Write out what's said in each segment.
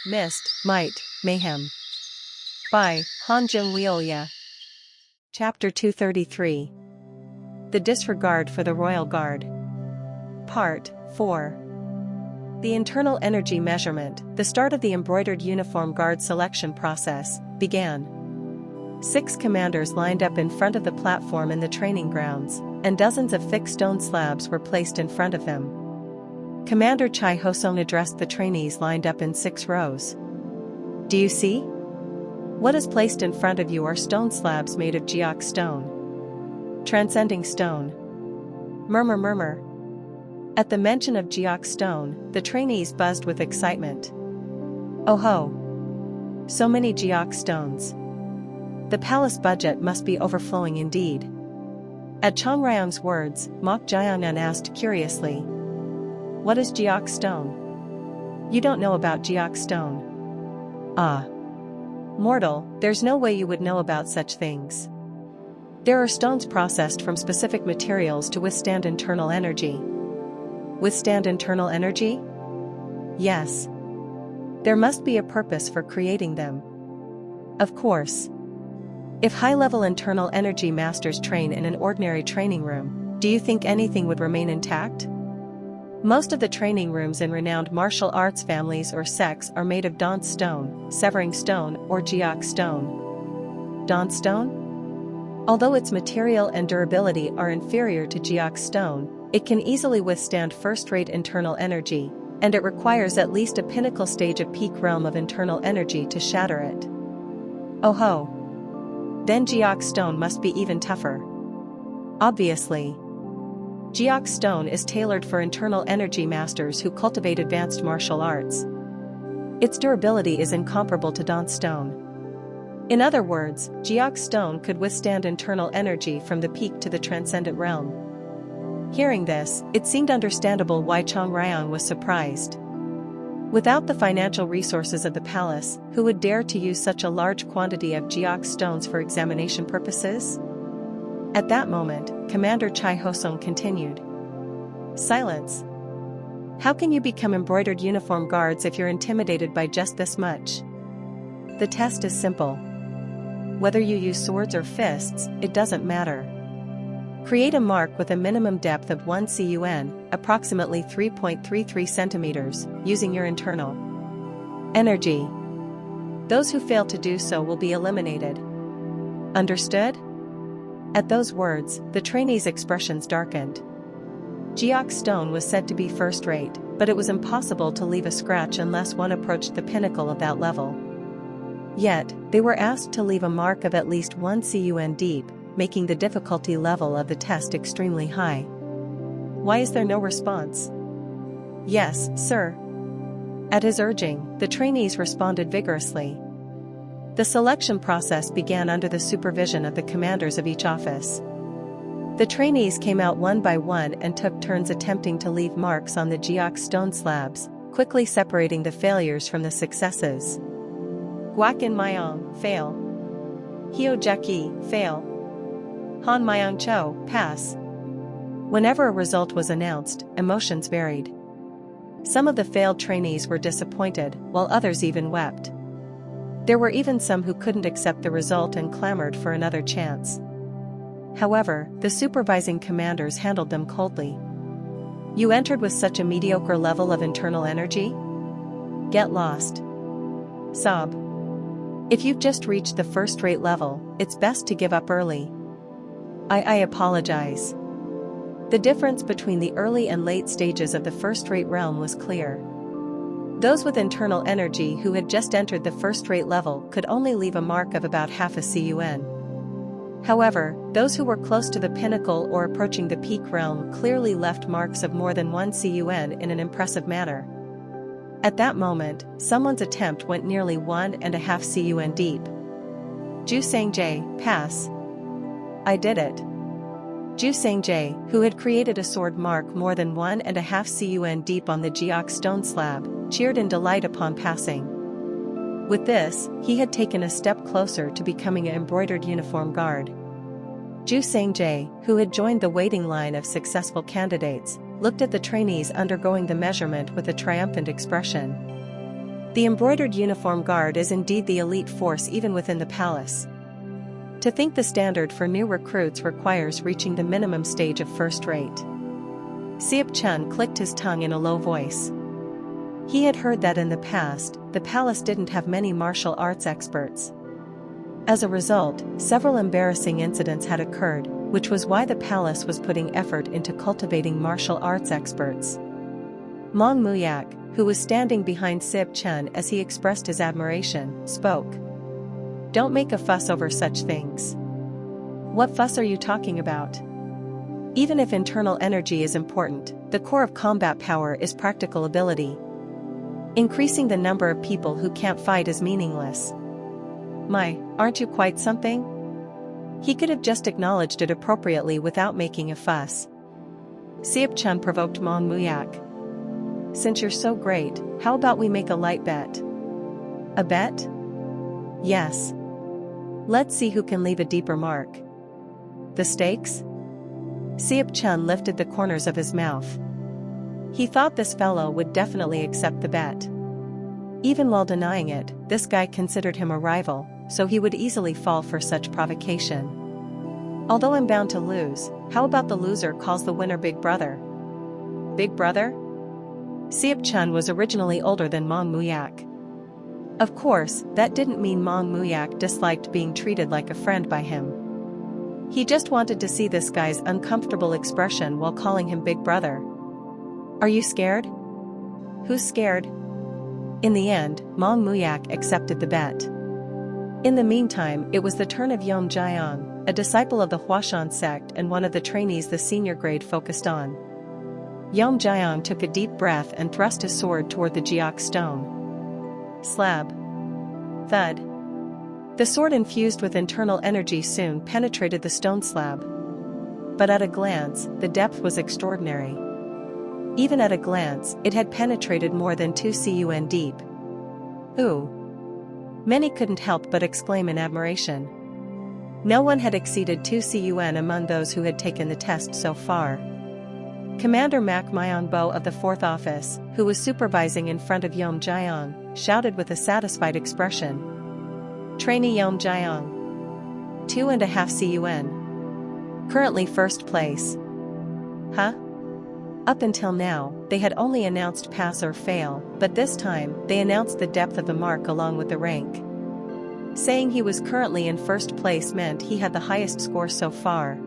Myst, Might, Mayhem. By Han Jung-Wioya. Chapter 233. The Disregard for the Royal Guard. Part 4. The internal energy measurement, the start of the embroidered uniform guard selection process, began. 6 commanders lined up in front of the platform in the training grounds, and dozens of thick stone slabs were placed in front of them. Commander Chai Hosong addressed the trainees lined up in 6 rows. Do you see? What is placed in front of you are stone slabs made of geox stone. Transcending stone. Murmur murmur. At the mention of geox stone, the trainees buzzed with excitement. Oh ho! So many geox stones. The palace budget must be overflowing indeed. At Chang Ryong's words, Mok Jiangnan asked curiously. What is geox stone? You don't know about geox stone. Ah. Mortal, there's no way you would know about such things. There are stones processed from specific materials to withstand internal energy. Withstand internal energy? Yes. There must be a purpose for creating them. Of course. If high-level internal energy masters train in an ordinary training room, do you think anything would remain intact? Most of the training rooms in renowned martial arts families or sects are made of Dance stone, Severing stone, or geox stone. Dance stone? Although its material and durability are inferior to geox stone, it can easily withstand first-rate internal energy, and it requires at least a pinnacle stage of peak realm of internal energy to shatter it. Oh ho! Then geox stone must be even tougher. Obviously. Geox stone is tailored for internal energy masters who cultivate advanced martial arts. Its durability is incomparable to Dance stone. In other words, geox stone could withstand internal energy from the peak to the transcendent realm. Hearing this, it seemed understandable why Chang Ryong was surprised. Without the financial resources of the palace, who would dare to use such a large quantity of geox stones for examination purposes? At that moment, Commander Chai Hosong continued. Silence. How can you become embroidered uniform guards if you're intimidated by just this much? The test is simple. Whether you use swords or fists, it doesn't matter. Create a mark with a minimum depth of 1 cun, approximately 3.33 centimeters, using your internal energy. Those who fail to do so will be eliminated. Understood? At those words, the trainees' expressions darkened. Geox stone was said to be first-rate, but it was impossible to leave a scratch unless one approached the pinnacle of that level. Yet, they were asked to leave a mark of at least 1 cun deep, making the difficulty level of the test extremely high. Why is there no response? Yes, sir. At his urging, the trainees responded vigorously. The selection process began under the supervision of the commanders of each office. The trainees came out one by one and took turns attempting to leave marks on the geox stone slabs, quickly separating the failures from the successes. Guakin Myong, fail. Hio Jacki, fail. Han Myong Cho, pass. Whenever a result was announced, emotions varied. Some of the failed trainees were disappointed, while others even wept. There were even some who couldn't accept the result and clamored for another chance. However, the supervising commanders handled them coldly. You entered with such a mediocre level of internal energy? Get lost. Sob. If you've just reached the first-rate level, it's best to give up early. I apologize. The difference between the early and late stages of the first-rate realm was clear. Those with internal energy who had just entered the first-rate level could only leave a mark of about half a cun. However, those who were close to the pinnacle or approaching the peak realm clearly left marks of more than 1 cun in an impressive manner. At that moment, someone's attempt went nearly 1.5 cun deep. Ju Sang-jae, pass. I did it. Ju Sang-jae, who had created a sword mark more than 1.5 cun deep on the geox stone slab, cheered in delight upon passing. With this, he had taken a step closer to becoming an embroidered uniform guard. Ju Sang-jae, who had joined the waiting line of successful candidates, looked at the trainees undergoing the measurement with a triumphant expression. The embroidered uniform guard is indeed the elite force even within the palace. To think the standard for new recruits requires reaching the minimum stage of first rate. Siap Chun clicked his tongue in a low voice. He had heard that in the past, the palace didn't have many martial arts experts. As a result, several embarrassing incidents had occurred, which was why the palace was putting effort into cultivating martial arts experts. Mong Muyak, who was standing behind Siap Chun as he expressed his admiration, spoke. "Don't make a fuss over such things." "What fuss are you talking about?" Even if internal energy is important, the core of combat power is practical ability. Increasing the number of people who can't fight is meaningless. "My, aren't you quite something?" He could have just acknowledged it appropriately without making a fuss. Siap Chun provoked Mong Muyak. "Since you're so great, how about we make a light bet?" "A bet?" "Yes. Let's see who can leave a deeper mark." "The stakes?" Siap Chun lifted the corners of his mouth. He thought this fellow would definitely accept the bet. Even while denying it, this guy considered him a rival, so he would easily fall for such provocation. "Although I'm bound to lose, how about the loser calls the winner Big Brother?" "Big Brother?" Siap Chun was originally older than Mong Muyak. Of course, that didn't mean Mong Muyak disliked being treated like a friend by him. He just wanted to see this guy's uncomfortable expression while calling him Big Brother. "Are you scared?" "Who's scared?" In the end, Mong Muyak accepted the bet. In the meantime, it was the turn of Yom Jiang, a disciple of the Huashan sect and one of the trainees the senior grade focused on. Yom Jiang took a deep breath and thrust his sword toward the Jiak stone. Slab. Thud. The sword infused with internal energy soon penetrated the stone slab. But at a glance, the depth was extraordinary. Even at a glance, it had penetrated more than 2 CUN deep. Ooh! Many couldn't help but exclaim in admiration. No one had exceeded 2 CUN among those who had taken the test so far. Commander Mak Myonbo of the 4th Office, who was supervising in front of Yom Jiang, shouted with a satisfied expression. "Trainee Yom Jiang. 2.5 CUN. Currently first place." Huh? Up until now, they had only announced pass or fail, but this time, they announced the depth of the mark along with the rank. Saying he was currently in first place meant he had the highest score so far.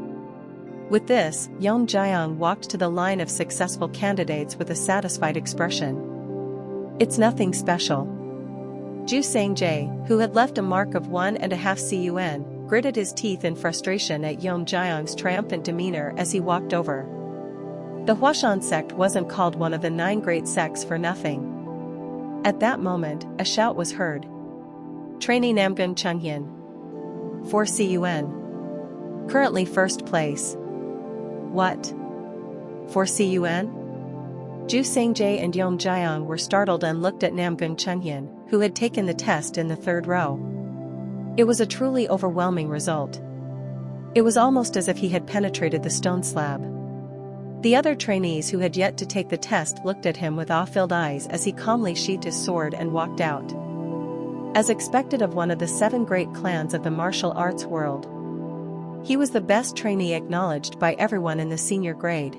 With this, Yom Jiang walked to the line of successful candidates with a satisfied expression. "It's nothing special." Ju Sangjay, who had left a mark of 1.5 CUN, gritted his teeth in frustration at Yom Jiang's triumphant demeanor as he walked over. The Huashan sect wasn't called one of the 9 great sects for nothing. At that moment, a shout was heard. "Trainee Namgun Chunghyun. 4 CUN. Currently first place." "What? 4 CUN?" Ju Sangjay and Yom Jiang were startled and looked at Namgun Chunghyun, who had taken the test in the 3rd row. It was a truly overwhelming result. It was almost as if he had penetrated the stone slab. The other trainees who had yet to take the test looked at him with awe-filled eyes as he calmly sheathed his sword and walked out. As expected of one of the 7 great clans of the martial arts world, he was the best trainee acknowledged by everyone in the senior grade.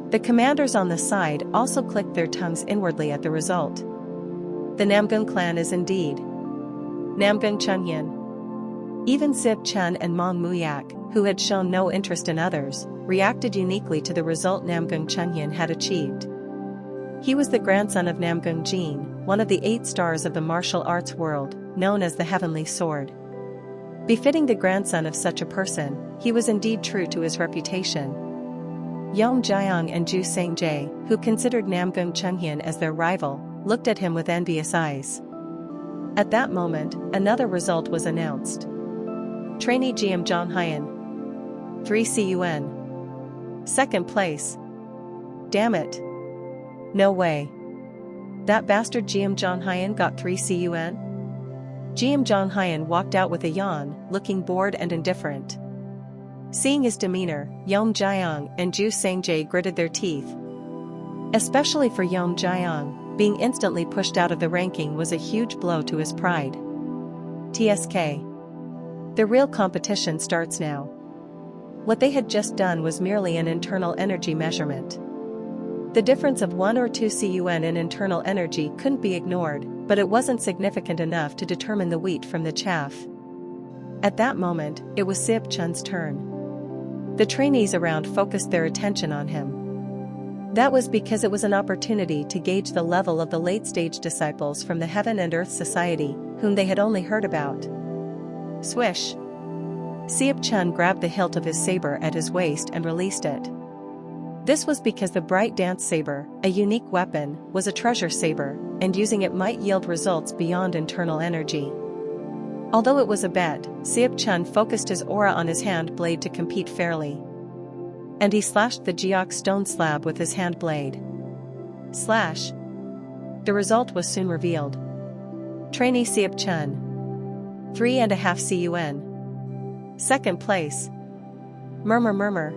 The commanders on the side also clicked their tongues inwardly at the result. The Namgun clan is indeed Namgun Chunghyun. Even Siap Chun and Mong Muyak, who had shown no interest in others, reacted uniquely to the result Namgun Chunghyun had achieved. He was the grandson of Namgun Jin, one of the 8 stars of the martial arts world, known as the Heavenly Sword. Befitting the grandson of such a person, he was indeed true to his reputation. Yom Jiang and Ju Sangjay, who considered Namgun Chunghyun as their rival, looked at him with envious eyes. At that moment, another result was announced. Trainee Jiam Zhonghyun. 3 CUN. 2nd place. Damn it. No way. That bastard Jiam Zhonghyun got 3 CUN? Jiam Zhonghyun walked out with a yawn, looking bored and indifferent. Seeing his demeanor, Yom Jiang and Ju Sangjay gritted their teeth. Especially for Yom Jiang, being instantly pushed out of the ranking was a huge blow to his pride. TSK. The real competition starts now. What they had just done was merely an internal energy measurement. The difference of 1 or 2 CUN in internal energy couldn't be ignored, but it wasn't significant enough to determine the wheat from the chaff. At that moment, it was Seop Chun's turn. The trainees around focused their attention on him. That was because it was an opportunity to gauge the level of the late-stage disciples from the Heaven and Earth Society, whom they had only heard about. Swish! Seop Chun grabbed the hilt of his saber at his waist and released it. This was because the bright dance saber, a unique weapon, was a treasure saber, and using it might yield results beyond internal energy. Although it was a bet, Seop Chun focused his aura on his hand blade to compete fairly. And he slashed the Geok stone slab with his hand blade. Slash! The result was soon revealed. Trainee Seop Chun. 3.5 CUN. Second place. Murmur murmur.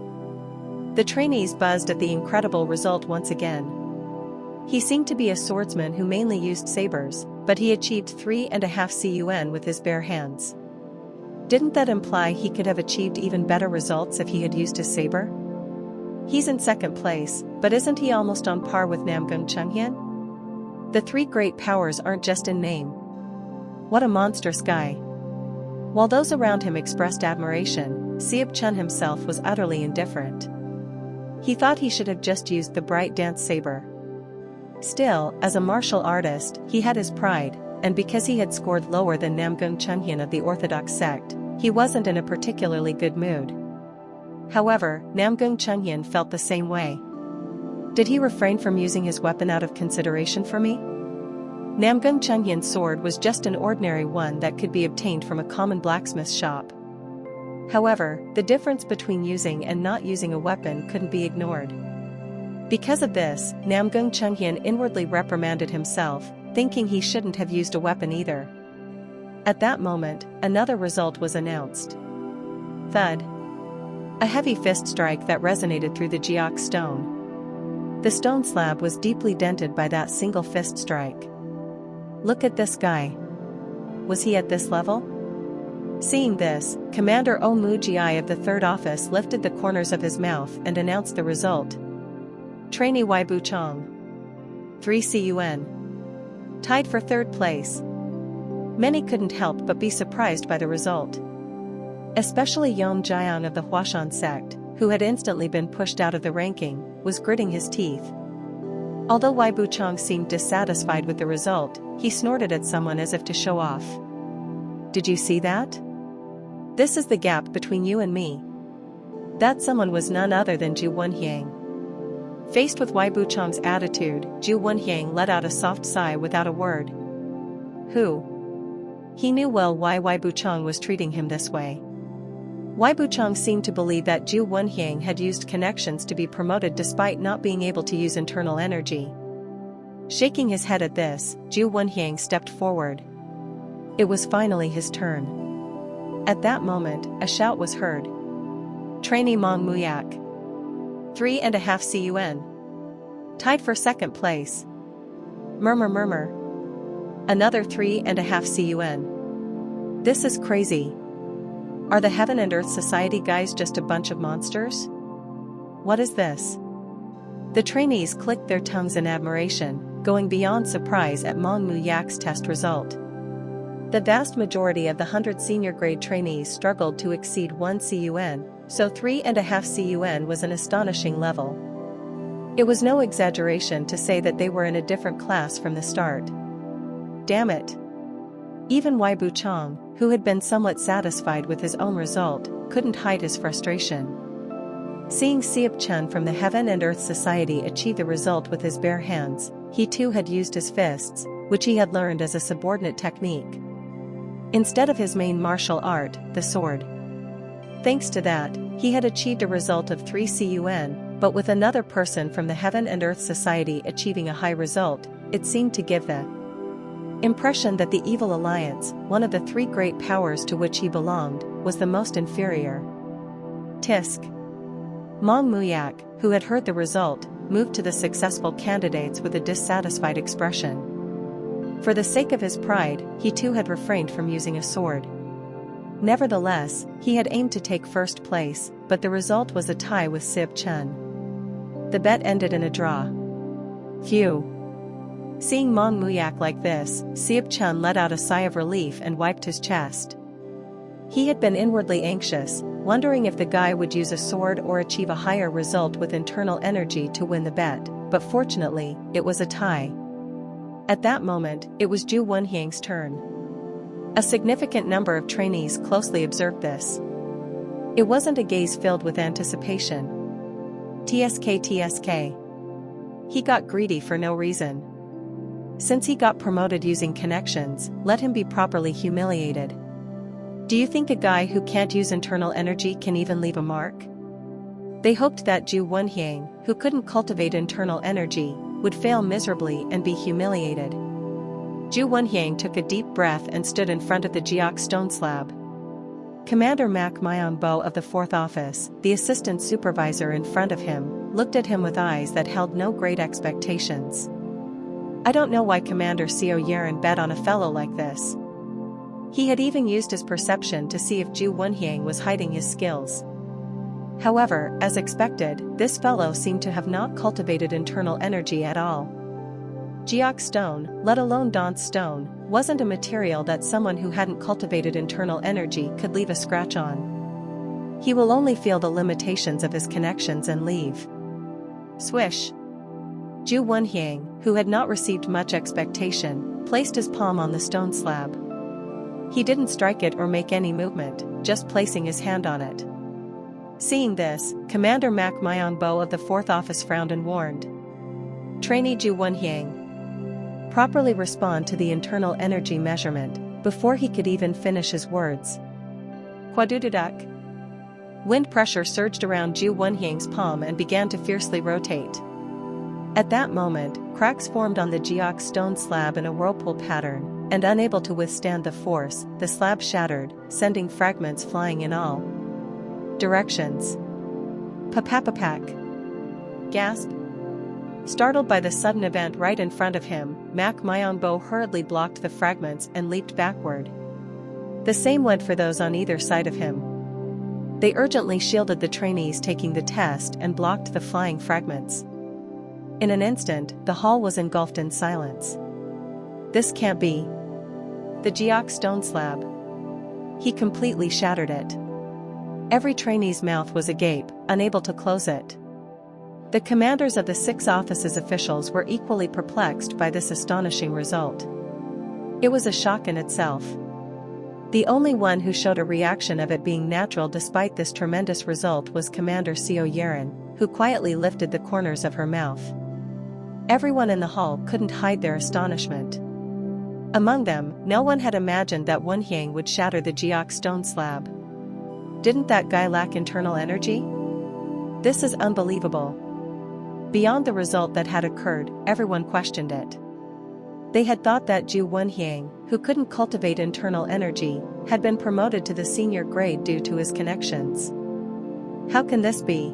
The trainees buzzed at the incredible result once again. He seemed to be a swordsman who mainly used sabers, but he achieved 3.5 CUN with his bare hands. Didn't that imply he could have achieved even better results if he had used his saber? He's in second place, but isn't he almost on par with Namgung Chunhyun? The three great powers aren't just in name. What a monstrous guy. While those around him expressed admiration, Seop Chun himself was utterly indifferent. He thought he should have just used the bright dance saber. Still, as a martial artist, he had his pride, and because he had scored lower than Namgung Chunhyun of the Orthodox sect, he wasn't in a particularly good mood. However, Namgung Chunhyun felt the same way. Did he refrain from using his weapon out of consideration for me? Namgung Chunhyun's sword was just an ordinary one that could be obtained from a common blacksmith shop. However, the difference between using and not using a weapon couldn't be ignored. Because of this, Namgung Chunhyun inwardly reprimanded himself, thinking he shouldn't have used a weapon either. At that moment, another result was announced. Thud. A heavy fist strike that resonated through the Geok stone. The stone slab was deeply dented by that single fist strike. Look at this guy. Was he at this level? Seeing this, Commander Oh Muji of the Third Office lifted the corners of his mouth and announced the result. Trainee Waibu Chong. 3 CUN. Tied for third place. Many couldn't help but be surprised by the result. Especially Yon Jian of the Huashan sect, who had instantly been pushed out of the ranking, was gritting his teeth. Although Waibu Chong seemed dissatisfied with the result, he snorted at someone as if to show off. Did you see that? This is the gap between you and me. That someone was none other than Zhu Wenhyang. Faced with Waibu Chong's attitude, Zhu Wenhyang let out a soft sigh without a word. Who? He knew well why Waibu Chong was treating him this way. Waibu Chong seemed to believe that Zhu Wenhyang had used connections to be promoted despite not being able to use internal energy. Shaking his head at this, Zhu Wenhyang stepped forward. It was finally his turn. At that moment, a shout was heard. Trainee Mong Muyak. 3.5 CUN. Tied for second place. Murmur murmur. Another 3.5 CUN. This is crazy. Are the Heaven and Earth Society guys just a bunch of monsters? What is this? The trainees clicked their tongues in admiration, going beyond surprise at Mong Muyak's test result. The vast majority of the 100 senior grade trainees struggled to exceed 1 CUN, so 3.5 CUN was an astonishing level. It was no exaggeration to say that they were in a different class from the start. Damn it! Even Waibu Chong, who had been somewhat satisfied with his own result, couldn't hide his frustration. Seeing Seop Chun from the Heaven and Earth Society achieve the result with his bare hands, he too had used his fists, which he had learned as a subordinate technique, instead of his main martial art, the sword. Thanks to that, he had achieved a result of 3 CUN, but with another person from the Heaven and Earth Society achieving a high result, it seemed to give the impression that the Evil Alliance, one of the three great powers to which he belonged, was the most inferior. Tisk. Mong Muyak, who had heard the result, moved to the successful candidates with a dissatisfied expression. For the sake of his pride, he too had refrained from using a sword. Nevertheless, he had aimed to take first place, but the result was a tie with Sib Chun. The bet ended in a draw. Phew. Seeing Mong Muyak like this, Sib Chun let out a sigh of relief and wiped his chest. He had been inwardly anxious, wondering if the guy would use a sword or achieve a higher result with internal energy to win the bet, but fortunately, it was a tie. At that moment, it was Zhu Wenhang's turn. A significant number of trainees closely observed this. It wasn't a gaze filled with anticipation. TSK. He got greedy for no reason. Since he got promoted using connections, let him be properly humiliated. Do you think a guy who can't use internal energy can even leave a mark? They hoped that Zhu Wenhang, who couldn't cultivate internal energy, would fail miserably and be humiliated. Zhu Wenhang took a deep breath and stood in front of the Jiak stone slab. Commander Mak Myonbo of the 4th Office, the assistant supervisor in front of him, looked at him with eyes that held no great expectations. I don't know why Commander Seo Yeren bet on a fellow like this. He had even used his perception to see if Zhu Wenhang was hiding his skills. However, as expected, this fellow seemed to have not cultivated internal energy at all. Jiak stone, let alone Dan's stone, wasn't a material that someone who hadn't cultivated internal energy could leave a scratch on. He will only feel the limitations of his connections and leave. Swish. Zhu Wenhang, who had not received much expectation, placed his palm on the stone slab. He didn't strike it or make any movement, just placing his hand on it. Seeing this, Commander Mak Myonbo of the 4th Office frowned and warned. Trainee Zhu Wenhang. Properly respond to the internal energy measurement, before he could even finish his words. Quadududak. Wind pressure surged around Zhu Wenhang's palm and began to fiercely rotate. At that moment, cracks formed on the Jiak stone slab in a whirlpool pattern, and unable to withstand the force, the slab shattered, sending fragments flying in all directions. Papapapak. Gasp. Startled by the sudden event right in front of him, Mak Myonbo hurriedly blocked the fragments and leaped backward. The same went for those on either side of him. They urgently shielded the trainees taking the test and blocked the flying fragments. In an instant, the hall was engulfed in silence. This can't be. The Jiak stone slab. He completely shattered it. Every trainee's mouth was agape, unable to close it. The commanders of the 6 offices' officials were equally perplexed by this astonishing result. It was a shock in itself. The only one who showed a reaction of it being natural despite this tremendous result was Commander Seo Yeren, who quietly lifted the corners of her mouth. Everyone in the hall couldn't hide their astonishment. Among them, no one had imagined that Wenhang would shatter the Jiak stone slab. Didn't that guy lack internal energy? This is unbelievable. Beyond the result that had occurred, everyone questioned it. They had thought that Zhu Wenhang, who couldn't cultivate internal energy, had been promoted to the senior grade due to his connections. How can this be?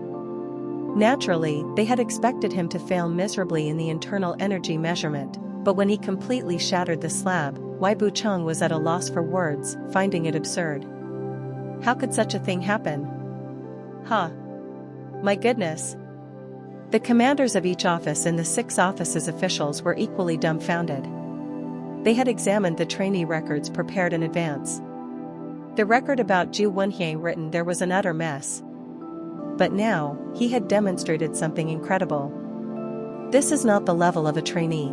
Naturally, they had expected him to fail miserably in the internal energy measurement, but when he completely shattered the slab, Wei Bucheng was at a loss for words, finding it absurd. How could such a thing happen? Huh. My goodness. The commanders of each office in the 6 offices' officials were equally dumbfounded. They had examined the trainee records prepared in advance. The record about Zhu Wenhang written there was an utter mess. But now, he had demonstrated something incredible. This is not the level of a trainee.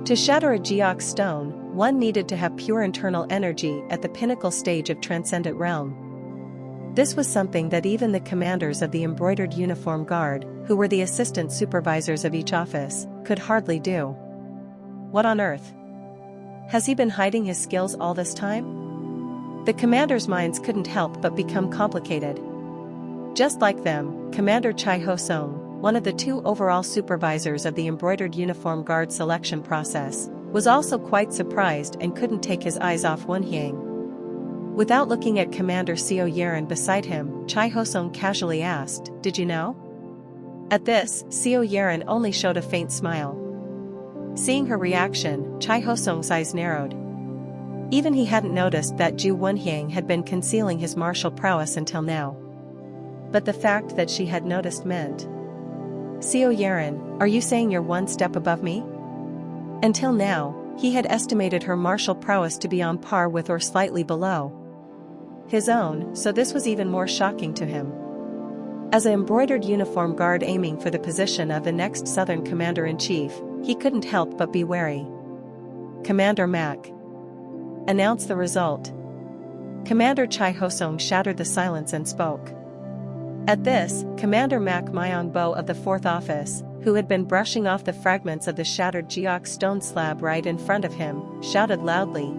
To shatter a Jiak stone, one needed to have pure internal energy at the pinnacle stage of transcendent realm. This was something that even the commanders of the embroidered uniform guard, who were the assistant supervisors of each office, could hardly do. What on earth? Has he been hiding his skills all this time? The commanders' minds couldn't help but become complicated. Just like them, Commander Chai Ho-sung, one of the 2 overall supervisors of the embroidered uniform guard selection process, was also quite surprised and couldn't take his eyes off Wenhang. Without looking at Commander Seo Yeren beside him, Chai Ho-sung casually asked, "Did you know?" At this, Seo Yeren only showed a faint smile. Seeing her reaction, Chai Hosong's eyes narrowed. Even he hadn't noticed that Ju Wenhyang had been concealing his martial prowess until now. But the fact that she had noticed meant, Seo Yeren, are you saying you're one step above me? Until now, he had estimated her martial prowess to be on par with or slightly below his own, so this was even more shocking to him. As an embroidered uniform guard aiming for the position of the next Southern Commander-in-Chief, he couldn't help but be wary. Commander Mac. Announce the result. Commander Chai Hosong shattered the silence and spoke. At this, Commander Mac Myongbo of the 4th Office, who had been brushing off the fragments of the shattered Jiok stone slab right in front of him, shouted loudly.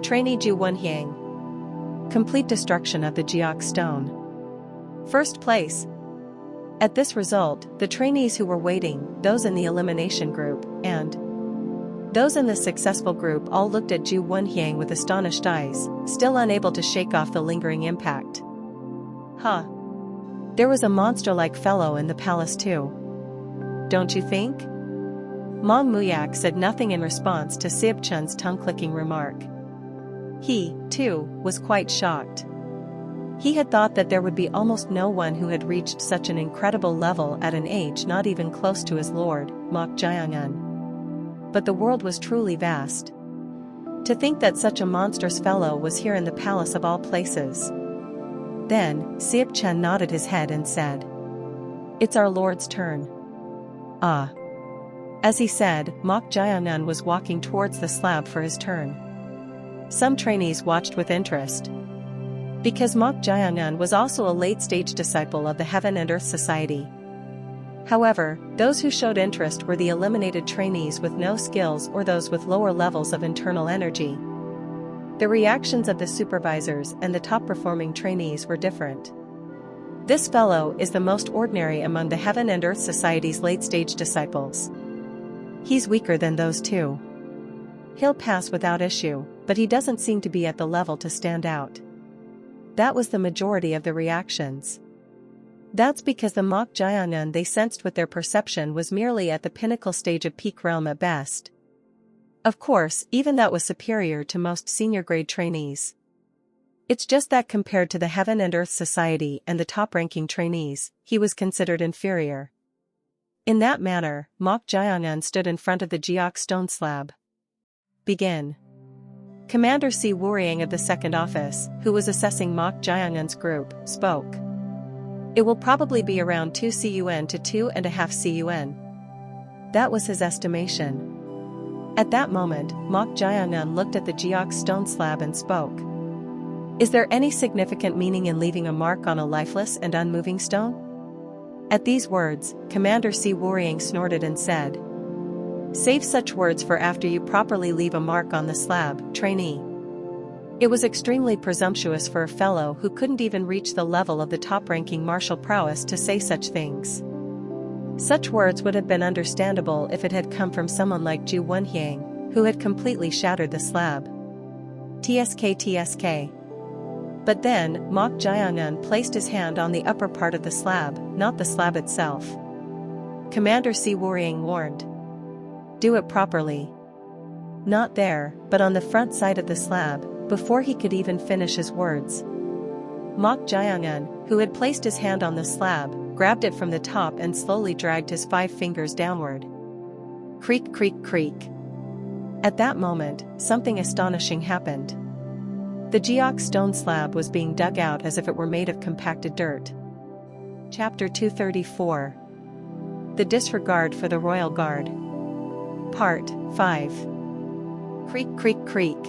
Trainee Ju Wenhyang. Complete destruction of the Jiok stone. First place. At this result, the trainees who were waiting, those in the elimination group, and those in the successful group all looked at Ju Wenhyang with astonished eyes, still unable to shake off the lingering impact. Huh. There was a monster-like fellow in the palace too. Don't you think? Mong Muyak said nothing in response to Sib Chun's tongue-clicking remark. He, too, was quite shocked. He had thought that there would be almost no one who had reached such an incredible level at an age not even close to his lord, Mok Jiangun. But the world was truly vast. To think that such a monstrous fellow was here in the palace of all places. Then, Sib Chen nodded his head and said, It's our lord's turn. Ah. As he said, Mok Jiangun was walking towards the slab for his turn. Some trainees watched with interest. Because Mok Jiangun was also a late-stage disciple of the Heaven and Earth Society. However, those who showed interest were the eliminated trainees with no skills or those with lower levels of internal energy. The reactions of the supervisors and the top-performing trainees were different. This fellow is the most ordinary among the Heaven and Earth Society's late-stage disciples. He's weaker than those two. He'll pass without issue, but he doesn't seem to be at the level to stand out. That was the majority of the reactions. That's because the Mok Jiangun they sensed with their perception was merely at the pinnacle stage of peak realm at best. Of course, even that was superior to most senior-grade trainees. It's just that compared to the Heaven and Earth Society and the top-ranking trainees, he was considered inferior. In that manner, Mok Jiangun stood in front of the Jiok stone slab. Begin. Commander Si Wuriang of the 2nd Office, who was assessing Mok Jiangun's group, spoke. It will probably be around 2 CUN to 2.5 CUN. That was his estimation. At that moment, Mok Jiangun looked at the Jiok stone slab and spoke. Is there any significant meaning in leaving a mark on a lifeless and unmoving stone? At these words, Commander Si Wuriang snorted and said, Save such words for after you properly leave a mark on the slab, trainee. It was extremely presumptuous for a fellow who couldn't even reach the level of the top-ranking martial prowess to say such things. Such words would have been understandable if it had come from someone like Ju Wenhyang, who had completely shattered the slab. TSK. But then, Mok Jiangun placed his hand on the upper part of the slab, not the slab itself. Commander Si Wuriang warned. Do it properly. Not there, but on the front side of the slab, before he could even finish his words. Mok Jiangun, who had placed his hand on the slab, grabbed it from the top and slowly dragged his 5 fingers downward. Creak, creak, creak. At that moment, something astonishing happened. The Jiok stone slab was being dug out as if it were made of compacted dirt. Chapter 234. The Disregard for the Royal Guard. Part 5. Creak, creak, creak.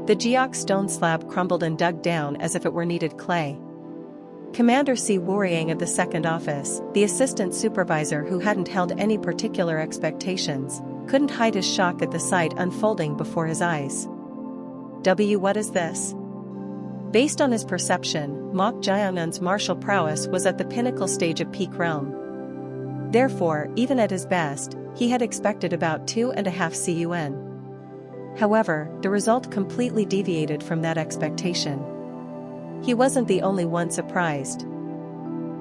The Jiok stone slab crumbled and dug down as if it were kneaded clay. Commander Si Wuriang of the 2nd Office, the assistant supervisor who hadn't held any particular expectations, couldn't hide his shock at the sight unfolding before his eyes. What is this? Based on his perception, Mok Jiangun's martial prowess was at the pinnacle stage of peak realm. Therefore, even at his best, he had expected about 2.5 CUN. However, the result completely deviated from that expectation. He wasn't the only one surprised.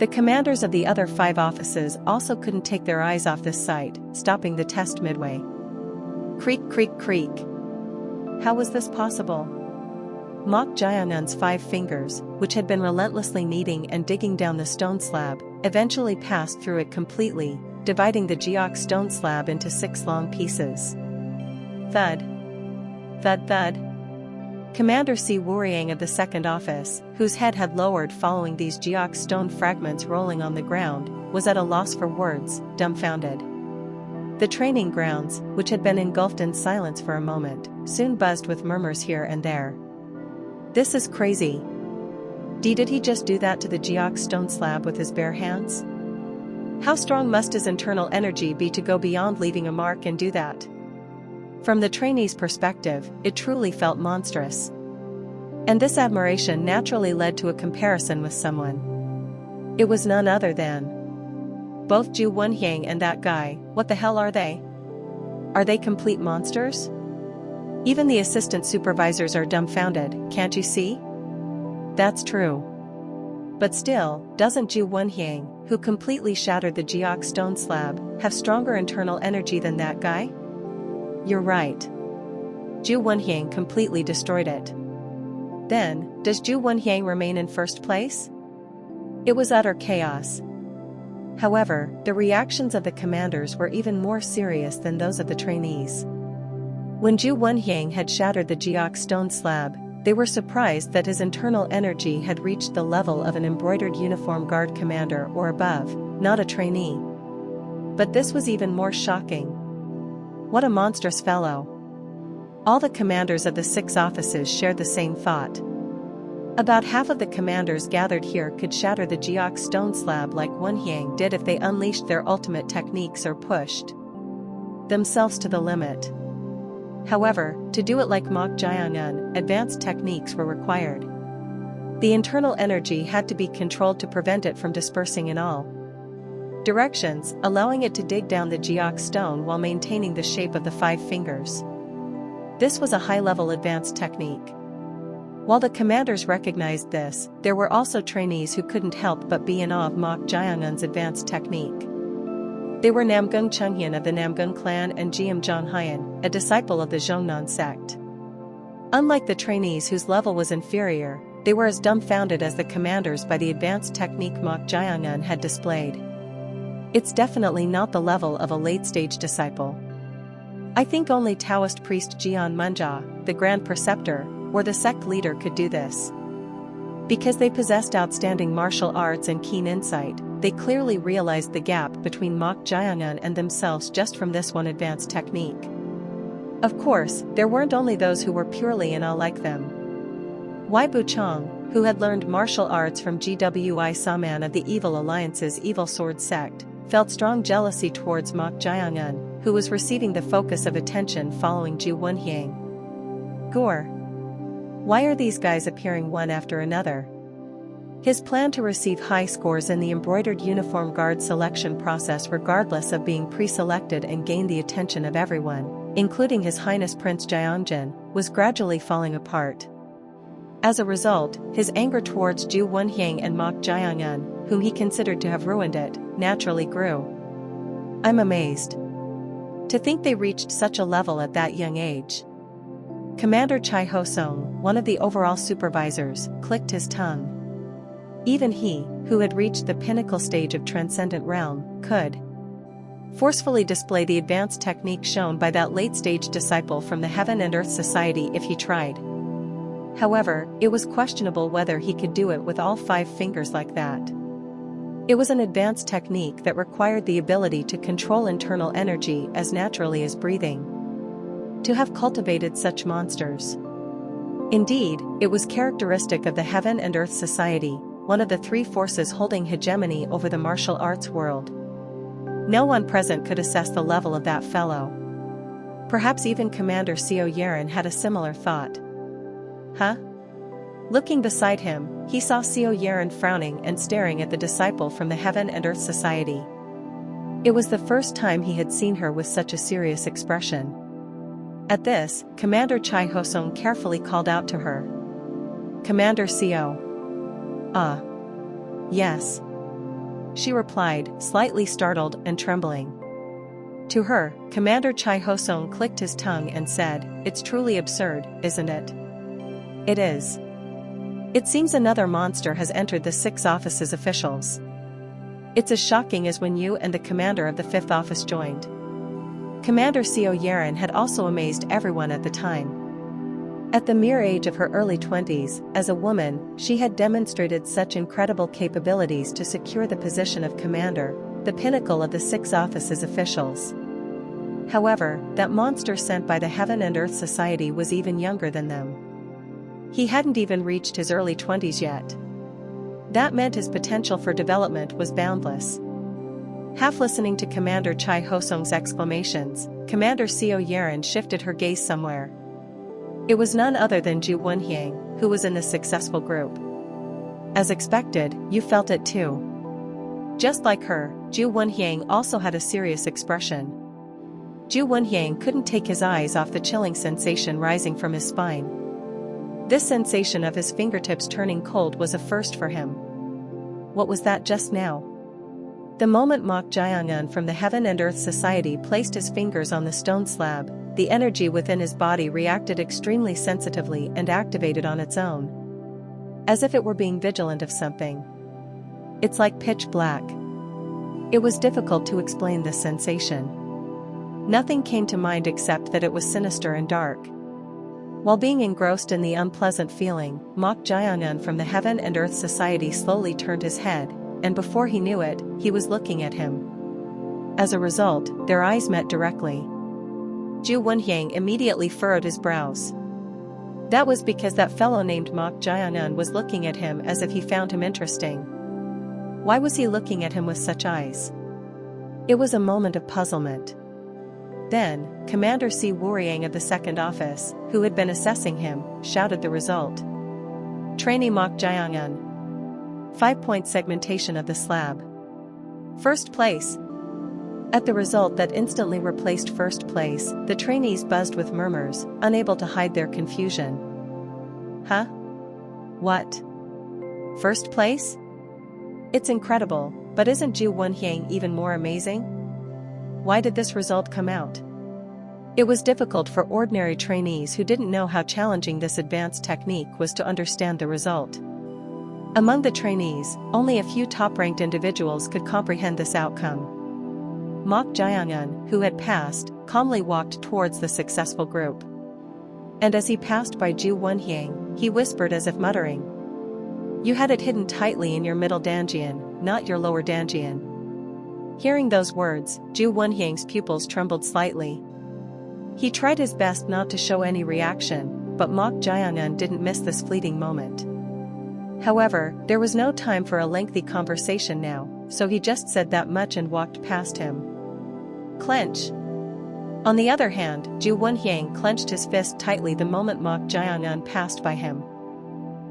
The commanders of the other 5 offices also couldn't take their eyes off this sight, stopping the test midway. Creak, creak, creak. How was this possible? Mok Jayangun's 5 fingers, which had been relentlessly kneading and digging down the stone slab, eventually passed through it completely, dividing the geox stone slab into 6 long pieces. Thud. Thud thud. Commander Si Wuriang of the second office, whose head had lowered following these geox stone fragments rolling on the ground, was at a loss for words, dumbfounded. The training grounds, which had been engulfed in silence for a moment, soon buzzed with murmurs here and there. This is crazy. Did he just do that to the geox stone slab with his bare hands? How strong must his internal energy be to go beyond leaving a mark and do that? From the trainee's perspective, it truly felt monstrous. And this admiration naturally led to a comparison with someone. It was none other than both Zhu Wenhyang and that guy. What the hell are they? Are they complete monsters? Even the assistant supervisors are dumbfounded, can't you see? That's true. But still, doesn't Zhu Wenhyang, who completely shattered the geox stone slab, have stronger internal energy than that guy? You're right. Zhu Wenhyang completely destroyed it. Then, does Zhu Wenhyang remain in first place? It was utter chaos. However, the reactions of the commanders were even more serious than those of the trainees. When Zhu Wenhyang had shattered the geox stone slab, they were surprised that his internal energy had reached the level of an embroidered uniform guard commander or above, not a trainee. But this was even more shocking. What a monstrous fellow. All the commanders of the 6 offices shared the same thought. About half of the commanders gathered here could shatter the geox stone slab like Wenhyang did if they unleashed their ultimate techniques or pushed themselves to the limit. However, to do it like Mok Jayangun, advanced techniques were required. The internal energy had to be controlled to prevent it from dispersing in all directions, allowing it to dig down the geox stone while maintaining the shape of the 5 fingers. This was a high-level advanced technique. While the commanders recognized this, there were also trainees who couldn't help but be in awe of Mok Jayangun's advanced technique. They were Namgung Chunghyun of the Namgung clan and Jiam Zhonghyun, a disciple of the Zhongnan sect. Unlike the trainees whose level was inferior, they were as dumbfounded as the commanders by the advanced technique Mok Jayangun had displayed. It's definitely not the level of a late-stage disciple. I think only Taoist priest Jian Munja, the Grand Preceptor, or the sect leader could do this. Because they possessed outstanding martial arts and keen insight, they clearly realized the gap between Mok Jayangun and themselves just from this one advanced technique. Of course, there weren't only those who were purely in awe like them. Wei Buchong, who had learned martial arts from Gwi Saman of the Evil Alliance's Evil Sword sect, felt strong jealousy towards Mok Jayangun, who was receiving the focus of attention following Zhu Wenhyang. Gore. Why are these guys appearing one after another? His plan to receive high scores in the embroidered uniform guard selection process regardless of being pre-selected and gain the attention of everyone, including His Highness Prince Jiangjin, was gradually falling apart. As a result, his anger towards Zhu Wenhyang and Mok Jayangun, whom he considered to have ruined it, naturally grew. I'm amazed to think they reached such a level at that young age. Commander Chai Ho-sung, one of the overall supervisors, clicked his tongue. Even he, who had reached the pinnacle stage of Transcendent Realm, could forcefully display the advanced technique shown by that late-stage disciple from the Heaven and Earth Society if he tried. However, it was questionable whether he could do it with all 5 fingers like that. It was an advanced technique that required the ability to control internal energy as naturally as breathing. To have cultivated such monsters. Indeed, it was characteristic of the Heaven and Earth Society, one of the 3 forces holding hegemony over the martial arts world. No one present could assess the level of that fellow. Perhaps even Commander Seo Yeren had a similar thought. Huh? Looking beside him, he saw Seo Yeren frowning and staring at the disciple from the Heaven and Earth Society. It was the first time he had seen her with such a serious expression. At this, Commander Chai Ho-sung carefully called out to her. Commander Seo. Yes. she replied, slightly startled and trembling. To her, Commander Chai Hosong clicked his tongue and said, "It's truly absurd, isn't it?" "It is. It seems another monster has entered the 6th Office's officials. It's as shocking as when you and the commander of the 5th Office joined." Commander Seo Yaren had also amazed everyone at the time. At the mere age of her early 20s, as a woman, she had demonstrated such incredible capabilities to secure the position of commander, the pinnacle of the 6th Office's officials. However, that monster sent by the Heaven and Earth Society was even younger than them. He hadn't even reached his early 20s yet. That meant his potential for development was boundless. Half listening to Commander Chai Hosong's exclamations, Commander Seo Yaren shifted her gaze somewhere. It was none other than Zhu Wenhyang, who was in the successful group. As expected, you felt it too. Just like her, Zhu Wenhyang also had a serious expression. Zhu Wenhyang couldn't take his eyes off the chilling sensation rising from his spine. This sensation of his fingertips turning cold was a first for him. What was that just now? The moment Mok Jiangan from the Heaven and Earth Society placed his fingers on the stone slab, the energy within his body reacted extremely sensitively and activated on its own. As if it were being vigilant of something. It's like pitch black. It was difficult to explain this sensation. Nothing came to mind except that it was sinister and dark. While being engrossed in the unpleasant feeling, Mok Jiangan from the Heaven and Earth Society slowly turned his head, and before he knew it, he was looking at him. As a result, their eyes met directly. Zhu Wenhyang immediately furrowed his brows. That was because that fellow named Mok Jiangan was looking at him as if he found him interesting. Why was he looking at him with such eyes? It was a moment of puzzlement. Then, Commander Si Wuriang of the 2nd Office, who had been assessing him, shouted the result. Trainee Mok Jiangan. 5-point segmentation of the slab. First place. At the result that instantly replaced first place, the trainees buzzed with murmurs, unable to hide their confusion. Huh? What? First place? It's incredible, but isn't Zhu Wenhyang even more amazing? Why did this result come out? It was difficult for ordinary trainees who didn't know how challenging this advanced technique was to understand the result. Among the trainees, only a few top-ranked individuals could comprehend this outcome. Mok Jiangan, who had passed, calmly walked towards the successful group. And as he passed by Zhu Wenhyang, he whispered as if muttering. You had it hidden tightly in your middle danjian, not your lower danjian. Hearing those words, Zhu Wenhyang's pupils trembled slightly. He tried his best not to show any reaction, but Mok Jiangan didn't miss this fleeting moment. However, there was no time for a lengthy conversation now, so he just said that much and walked past him. Clench. On the other hand, Zhu Wenhyang clenched his fist tightly the moment Mok Jiangan passed by him.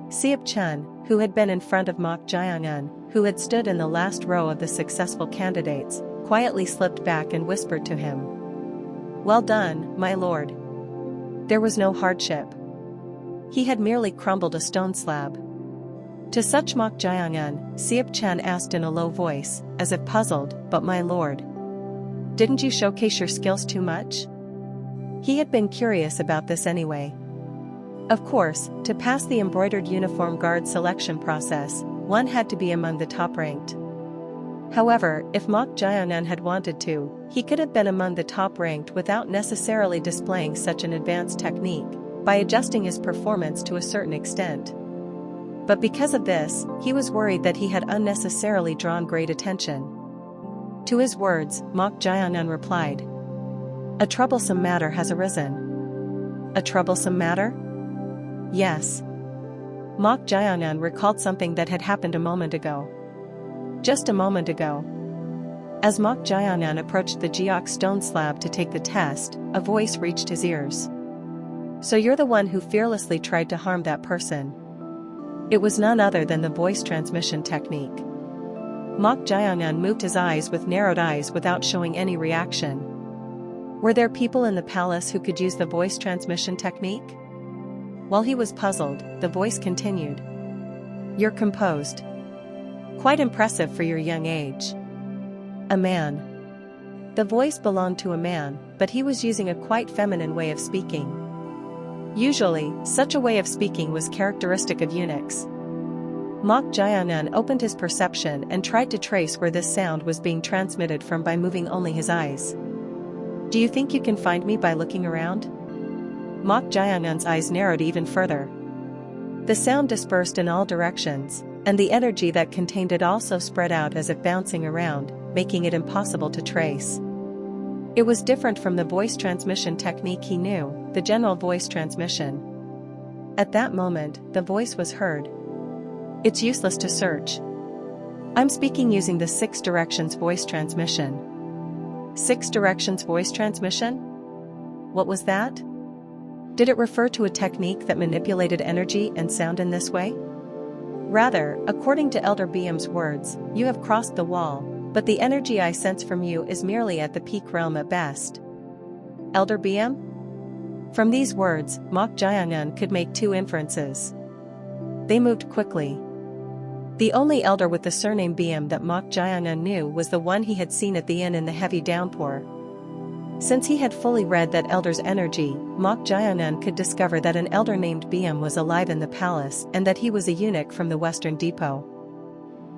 Siep Chun, who had been in front of Mok Jiangan, who had stood in the last row of the successful candidates, quietly slipped back and whispered to him. Well done, my lord. There was no hardship. He had merely crumbled a stone slab. To such Mok Jiangan, Siep Chun asked in a low voice, as if puzzled, but my lord. Didn't you showcase your skills too much? He had been curious about this anyway. Of course, to pass the embroidered uniform guard selection process, one had to be among the top-ranked. However, if Mok Jiangan had wanted to, he could have been among the top-ranked without necessarily displaying such an advanced technique, by adjusting his performance to a certain extent. But because of this, he was worried that he had unnecessarily drawn great attention. To his words, Mok Jiangan replied. A troublesome matter has arisen. A troublesome matter? Yes. Mok Jiangan recalled something that had happened a moment ago. Just a moment ago. As Mok Jiangan approached the Geok stone slab to take the test, a voice reached his ears. So you're the one who fearlessly tried to harm that person. It was none other than the voice transmission technique. Mok Jiangan moved his eyes with narrowed eyes without showing any reaction. Were there people in the palace who could use the voice transmission technique? While he was puzzled, the voice continued. You're composed. Quite impressive for your young age. A man. The voice belonged to a man, but he was using a quite feminine way of speaking. Usually, such a way of speaking was characteristic of eunuchs. Mok Jian'an opened his perception and tried to trace where this sound was being transmitted from by moving only his eyes. Do you think you can find me by looking around? Mok Jian'an's eyes narrowed even further. The sound dispersed in all directions, and the energy that contained it also spread out as if bouncing around, making it impossible to trace. It was different from the voice transmission technique he knew, the general voice transmission. At that moment, the voice was heard. It's useless to search. I'm speaking using the 6 directions voice transmission. 6 directions voice transmission? What was that? Did it refer to a technique that manipulated energy and sound in this way? Rather, according to Elder Biam's words, you have crossed the wall, but the energy I sense from you is merely at the peak realm at best. Elder Biam? From these words, Mok Jian'an could make 2 inferences. They moved quickly. The only elder with the surname Biam that Mok Jian'an knew was the one he had seen at the inn in the heavy downpour. Since he had fully read that elder's energy, Mok Jian'an could discover that an elder named Biam was alive in the palace and that he was a eunuch from the Western Depot.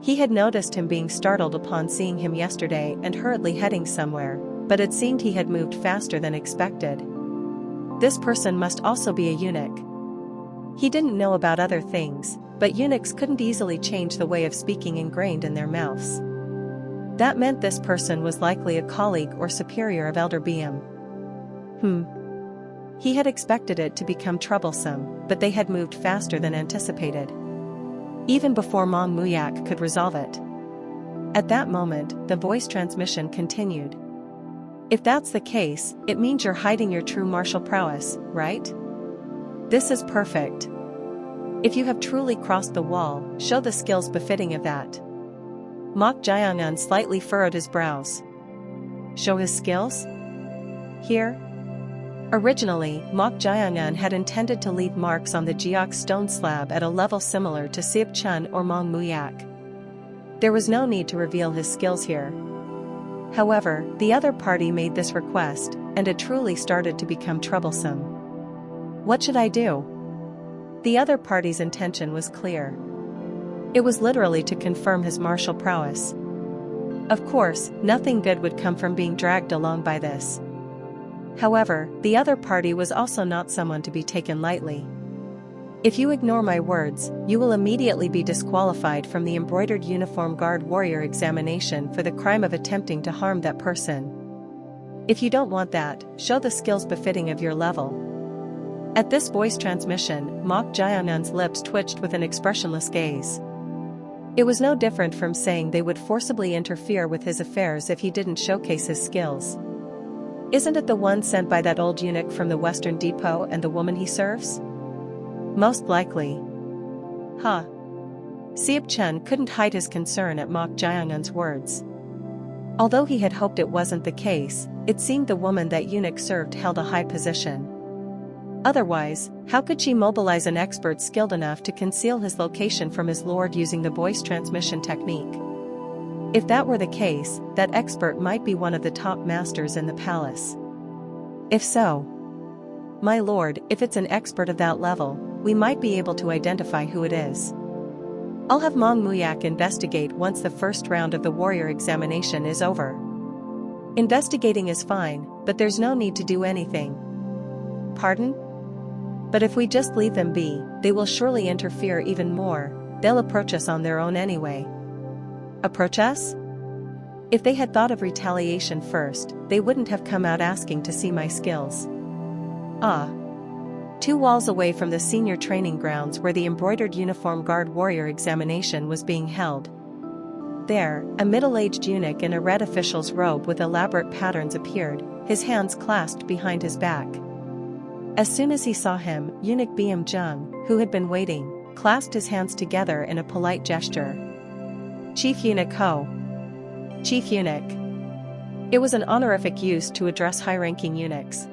He had noticed him being startled upon seeing him yesterday and hurriedly heading somewhere, but it seemed he had moved faster than expected. This person must also be a eunuch. He didn't know about other things, but eunuchs couldn't easily change the way of speaking ingrained in their mouths. That meant this person was likely a colleague or superior of Elder Biam. He had expected it to become troublesome, but they had moved faster than anticipated. Even before Mong Muyak could resolve it. At that moment, the voice transmission continued. If that's the case, it means you're hiding your true martial prowess, right? This is perfect. If you have truly crossed the wall, show the skills befitting of that. Mok Jian'an slightly furrowed his brows. Show his skills? Here? Originally, Mok Jian'an had intended to leave marks on the Jiok stone slab at a level similar to Siep Chun or Mong Muyak. There was no need to reveal his skills here. However, the other party made this request, and it truly started to become troublesome. What should I do? The other party's intention was clear. It was literally to confirm his martial prowess. Of course, nothing good would come from being dragged along by this. However, the other party was also not someone to be taken lightly. If you ignore my words, you will immediately be disqualified from the embroidered uniform guard warrior examination for the crime of attempting to harm that person. If you don't want that, show the skills befitting of your level. At this voice transmission, Mok Jian'an's lips twitched with an expressionless gaze. It was no different from saying they would forcibly interfere with his affairs if he didn't showcase his skills. Isn't it the one sent by that old eunuch from the Western Depot and the woman he serves? Most likely. Siep Chun couldn't hide his concern at Mok Jian'an's words. Although he had hoped it wasn't the case, it seemed the woman that eunuch served held a high position. Otherwise, how could she mobilize an expert skilled enough to conceal his location from his lord using the voice transmission technique? If that were the case, that expert might be one of the top masters in the palace. If so, my lord, if it's an expert of that level, we might be able to identify who it is. I'll have Mong Muyak investigate once the first round of the warrior examination is over. Investigating is fine, but there's no need to do anything. Pardon? But if we just leave them be, they will surely interfere even more. They'll approach us on their own anyway. Approach us? If they had thought of retaliation first, they wouldn't have come out asking to see my skills. 2 walls away from the senior training grounds where the embroidered uniform guard warrior examination was being held. There, a middle-aged eunuch in a red official's robe with elaborate patterns appeared, his hands clasped behind his back. As soon as he saw him, eunuch Biam Jung, who had been waiting, clasped his hands together in a polite gesture. Chief Eunuch Ho. Chief Eunuch. It was an honorific used to address high-ranking eunuchs.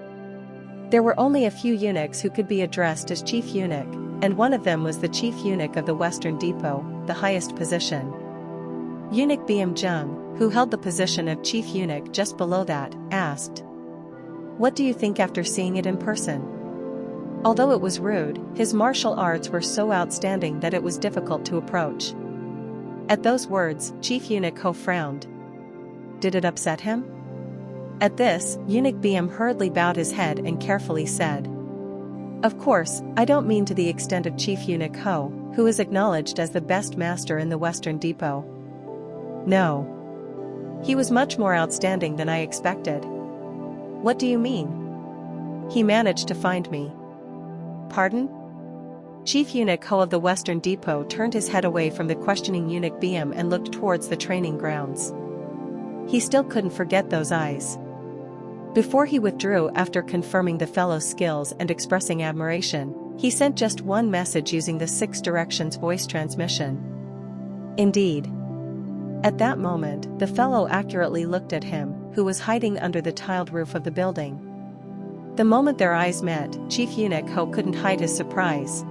There were only a few eunuchs who could be addressed as Chief Eunuch, and one of them was the Chief Eunuch of the Western Depot, the highest position. Eunuch Bm Jung, who held the position of chief eunuch just below that, asked, "What do you think after seeing it in person?" Although it was rude, his martial arts were so outstanding that it was difficult to approach. At those words, Chief Eunuch Ho frowned. Did it upset him? At this, Eunuch Bm hurriedly bowed his head and carefully said, "Of course, I don't mean to the extent of Chief Eunuch Ho, who is acknowledged as the best master in the Western Depot. No. He was much more outstanding than I expected." "What do you mean?" "He managed to find me." "Pardon?" Chief Eunuch Ho of the Western Depot turned his head away from the questioning Eunuch Bm and looked towards the training grounds. He still couldn't forget those eyes. Before he withdrew after confirming the fellow's skills and expressing admiration, he sent just one message using the 6 directions voice transmission. Indeed. At that moment, the fellow accurately looked at him, who was hiding under the tiled roof of the building. The moment their eyes met, Chief Eunuch Ho couldn't hide his surprise.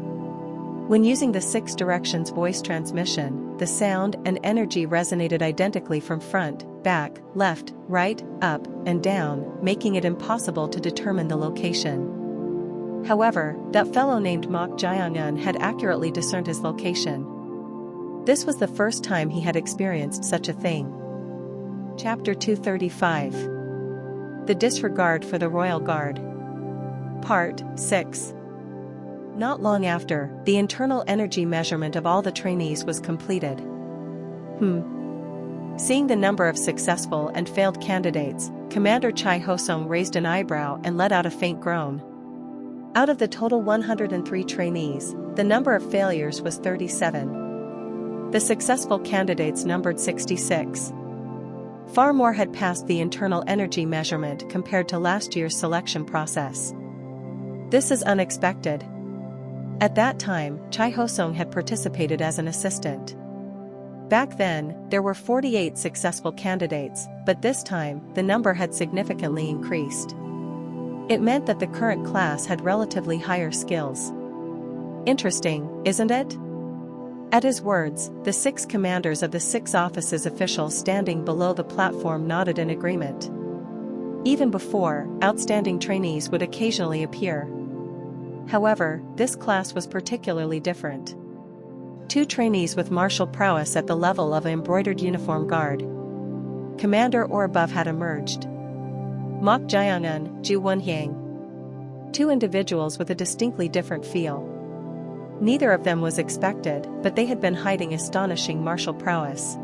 When using the 6 directions voice transmission, the sound and energy resonated identically from front, back, left, right, up, and down, making it impossible to determine the location. However, that fellow named Mok Jiangyun had accurately discerned his location. This was the first time he had experienced such a thing. Chapter 235. The Disregard for the Royal Guard. Part 6. Not long after, the internal energy measurement of all the trainees was completed. Seeing the number of successful and failed candidates, Commander Chai Hosong raised an eyebrow and let out a faint groan. Out of the total 103 trainees, the number of failures was 37. The successful candidates numbered 66. Far more had passed the internal energy measurement compared to last year's selection process. This is unexpected. At that time, Chai Hosong had participated as an assistant. Back then, there were 48 successful candidates, but this time, the number had significantly increased. It meant that the current class had relatively higher skills. Interesting, isn't it? At his words, the 6 commanders of the 6 offices officials standing below the platform nodded in agreement. Even before, outstanding trainees would occasionally appear. However, this class was particularly different. 2 trainees with martial prowess at the level of an embroidered uniform guard, commander or above had emerged. Mok Jiangyun, Ju Wenhyang. 2 individuals with a distinctly different feel. Neither of them was expected, but they had been hiding astonishing martial prowess.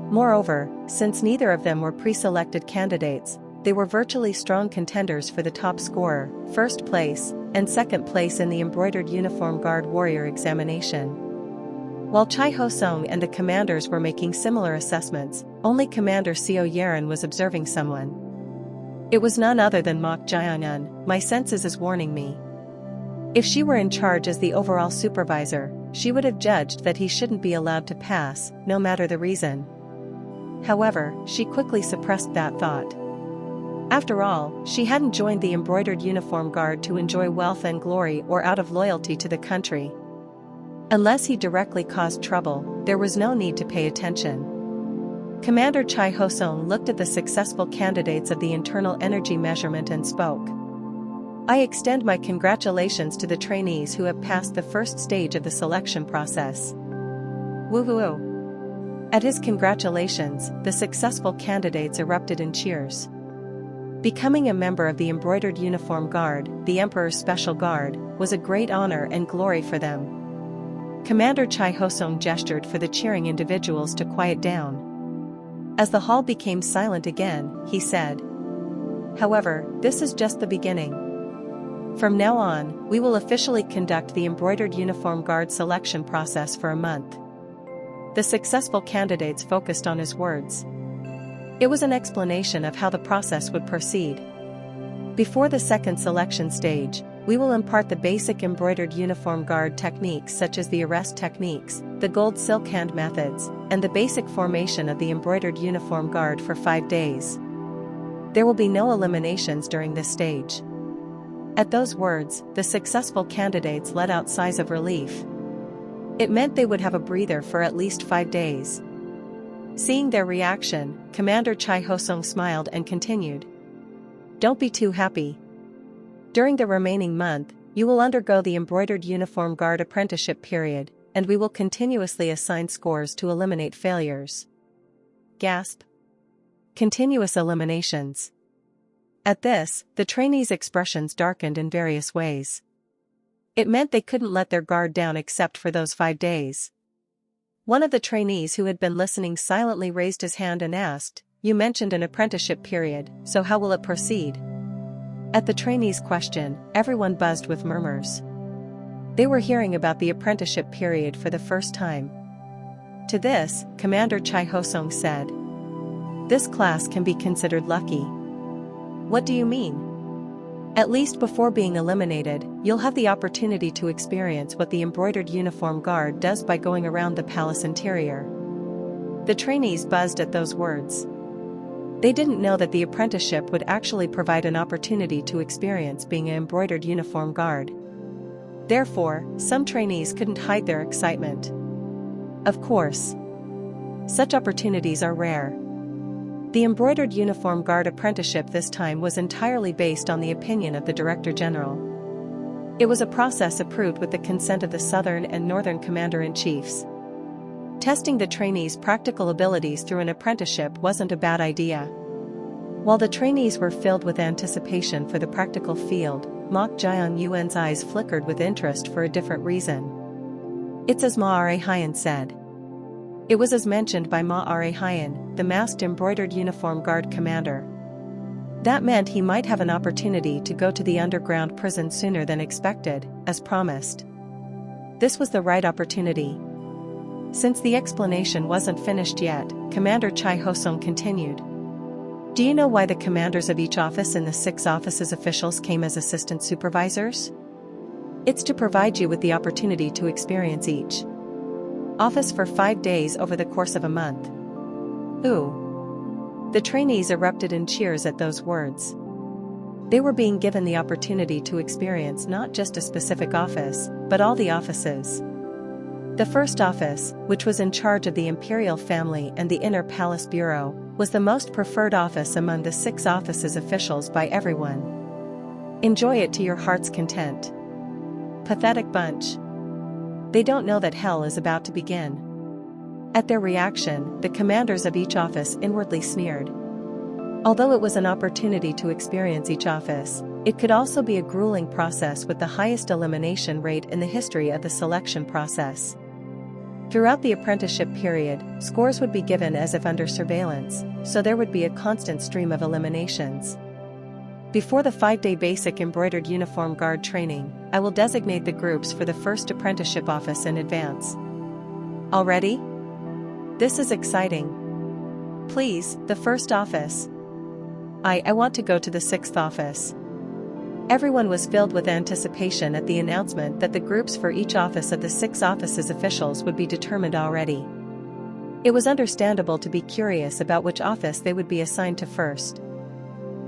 Moreover, since neither of them were pre-selected candidates, they were virtually strong contenders for the top scorer, first place, and second place in the embroidered uniform guard warrior examination. While Chai Hosong and the commanders were making similar assessments, only Commander Seo Yeren was observing someone. It was none other than Mok Jiangyun. My senses is warning me. If she were in charge as the overall supervisor, she would have judged that he shouldn't be allowed to pass, no matter the reason. However, she quickly suppressed that thought. After all, she hadn't joined the embroidered uniform guard to enjoy wealth and glory or out of loyalty to the country. Unless he directly caused trouble, there was no need to pay attention. Commander Chai Hosong looked at the successful candidates of the internal energy measurement and spoke. I extend my congratulations to the trainees who have passed the first stage of the selection process. Woohoo! At his congratulations, the successful candidates erupted in cheers. Becoming a member of the embroidered uniform guard, the Emperor's Special Guard, was a great honor and glory for them. Commander Chai Hosong gestured for the cheering individuals to quiet down. As the hall became silent again, he said, "However, this is just the beginning. From now on, we will officially conduct the embroidered uniform guard selection process for a month." The successful candidates focused on his words. It was an explanation of how the process would proceed. Before the second selection stage, we will impart the basic embroidered uniform guard techniques such as the arrest techniques, the gold silk hand methods, and the basic formation of the embroidered uniform guard for 5 days. There will be no eliminations during this stage. At those words, the successful candidates let out sighs of relief. It meant they would have a breather for at least 5 days. Seeing their reaction, Commander Chai Hosung smiled and continued. Don't be too happy. During the remaining month, you will undergo the Embroidered Uniform Guard apprenticeship period, and we will continuously assign scores to eliminate failures. Gasp. Continuous eliminations. At this, the trainees' expressions darkened in various ways. It meant they couldn't let their guard down except for those 5 days. One of the trainees who had been listening silently raised his hand and asked, "You mentioned an apprenticeship period, so how will it proceed?" At the trainee's question, everyone buzzed with murmurs. They were hearing about the apprenticeship period for the first time. To this, Commander Chai Hosung said, "This class can be considered lucky." "What do you mean?" "At least before being eliminated, you'll have the opportunity to experience what the Embroidered Uniform Guard does by going around the palace interior." The trainees buzzed at those words. They didn't know that the apprenticeship would actually provide an opportunity to experience being an Embroidered Uniform Guard. Therefore, some trainees couldn't hide their excitement. Of course, such opportunities are rare. The Embroidered Uniform Guard apprenticeship this time was entirely based on the opinion of the Director General. It was a process approved with the consent of the Southern and Northern Commander-in-Chiefs. Testing the trainees' practical abilities through an apprenticeship wasn't a bad idea. While the trainees were filled with anticipation for the practical field, Mok Jian Yuan's eyes flickered with interest for a different reason. "It's as Ma Are Hyan said." It was as mentioned by Ma Are Hyan, the masked Embroidered Uniform Guard commander. That meant he might have an opportunity to go to the underground prison sooner than expected, as promised. This was the right opportunity. Since the explanation wasn't finished yet, Commander Chai Hosung continued. "Do you know why the commanders of each office in the 6 offices officials came as assistant supervisors? It's to provide you with the opportunity to experience each office for 5 days over the course of a month." Ooh. The trainees erupted in cheers at those words. They were being given the opportunity to experience not just a specific office, but all the offices. The first office, which was in charge of the imperial family and the inner palace bureau, was the most preferred office among the 6 offices officials by everyone. Enjoy it to your heart's content. Pathetic bunch. They don't know that hell is about to begin. At their reaction, the commanders of each office inwardly sneered. Although it was an opportunity to experience each office, it could also be a grueling process with the highest elimination rate in the history of the selection process. Throughout the apprenticeship period, scores would be given as if under surveillance, so there would be a constant stream of eliminations. Before the 5-day basic Embroidered Uniform Guard training, I will designate the groups for the first apprenticeship office in advance. Already? This is exciting. Please, the first office. I want to go to the 6th office. Everyone was filled with anticipation at the announcement that the groups for each office of the 6 offices officials would be determined already. It was understandable to be curious about which office they would be assigned to first.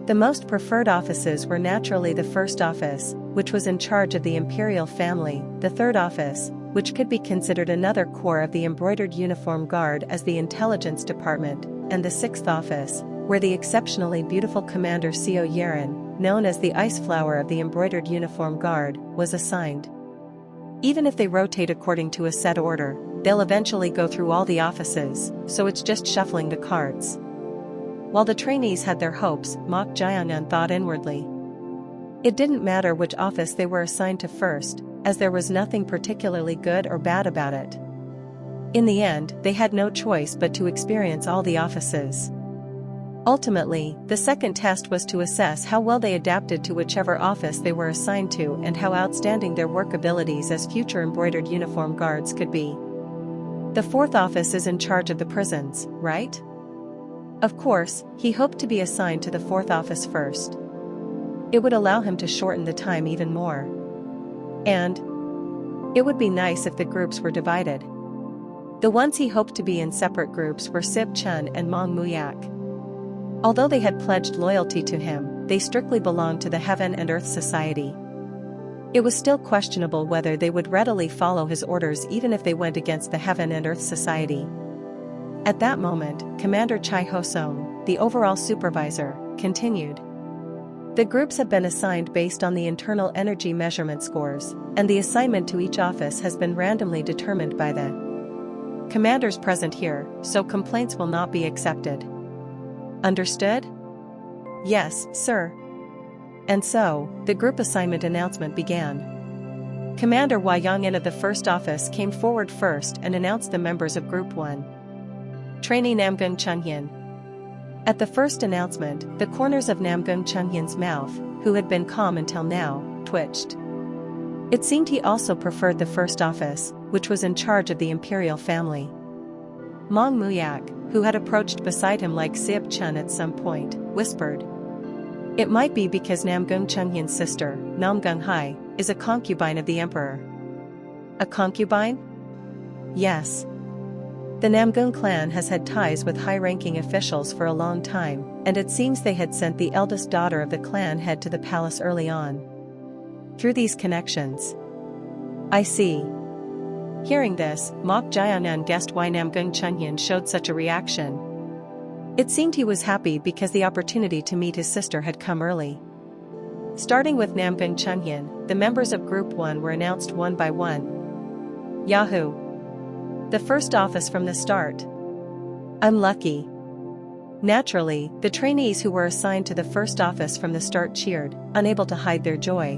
The most preferred offices were naturally the first office, which was in charge of the imperial family, the third office, which could be considered another corps of the Embroidered Uniform Guard as the intelligence department, and the 6th office, where the exceptionally beautiful Commander Seo Yeren, known as the Ice Flower of the Embroidered Uniform Guard, was assigned. Even if they rotate according to a set order, they'll eventually go through all the offices, so it's just shuffling the cards. While the trainees had their hopes, Mok Jian thought inwardly. It didn't matter which office they were assigned to first, as there was nothing particularly good or bad about it. In the end, they had no choice but to experience all the offices. Ultimately, the second test was to assess how well they adapted to whichever office they were assigned to and how outstanding their work abilities as future Embroidered Uniform Guards could be. The 4th office is in charge of the prisons, right? Of course, he hoped to be assigned to the 4th office first. It would allow him to shorten the time even more. And it would be nice if the groups were divided. The ones he hoped to be in separate groups were Sib Chun and Mong Muyak. Although they had pledged loyalty to him, they strictly belonged to the Heaven and Earth Society. It was still questionable whether they would readily follow his orders even if they went against the Heaven and Earth Society. At that moment, Commander Chai Ho-sung, the overall supervisor, continued. The groups have been assigned based on the internal energy measurement scores, and the assignment to each office has been randomly determined by the commanders present here, so complaints will not be accepted. Understood? Yes, sir. And so, the group assignment announcement began. Commander Hua Yongin of the first office came forward first and announced the members of Group 1. Trainee Namgun Chunhyun. At the first announcement, the corners of Namgun Chunhyun's mouth, who had been calm until now, twitched. It seemed he also preferred the first office, which was in charge of the imperial family. Mong Muyak, who had approached beside him like Seop Chun at some point, whispered. It might be because Namgun Chunhyun's sister, Namgung Hai, is a concubine of the emperor. A concubine? Yes. The Namgung clan has had ties with high-ranking officials for a long time, and it seems they had sent the eldest daughter of the clan head to the palace early on. Through these connections. I see. Hearing this, Mok Jaeyonan guessed why Namgung Chunhyun showed such a reaction. It seemed he was happy because the opportunity to meet his sister had come early. Starting with Namgung Chunhyun, the members of Group 1 were announced one by one. Yahoo! The first office from the start. I'm lucky. Naturally, the trainees who were assigned to the first office from the start cheered, unable to hide their joy.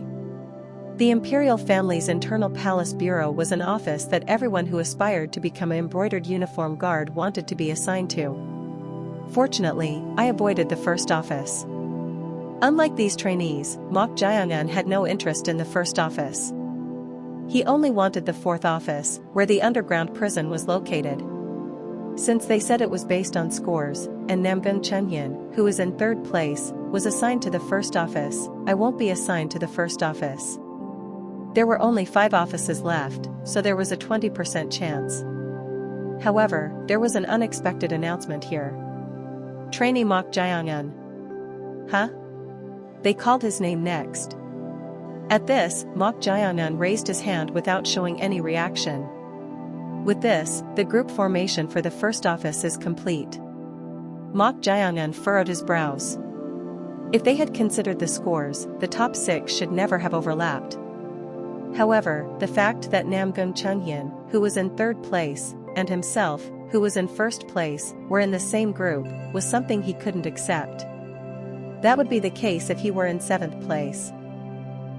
The imperial family's internal palace bureau was an office that everyone who aspired to become an embroidered uniform guard wanted to be assigned to. Fortunately, I avoided the first office. Unlike these trainees, Mok Jaeyonan had no interest in the first office. He only wanted the fourth office, where the underground prison was located. Since they said it was based on scores, and Namgun Chunhyun, who is in third place, was assigned to the first office, I won't be assigned to the first office. There were only 5 offices left, so there was a 20% chance. However, there was an unexpected announcement here. Trainee Mok Jaeyonan. Huh? They called his name next. At this, Mok Jaeyonan raised his hand without showing any reaction. With this, the group formation for the first office is complete. Mok Jaeyonan furrowed his brows. If they had considered the scores, the top 6 should never have overlapped. However, the fact that Namgung Chunhyun, who was in third place, and himself, who was in first place, were in the same group, was something he couldn't accept. That would be the case if he were in 7th place.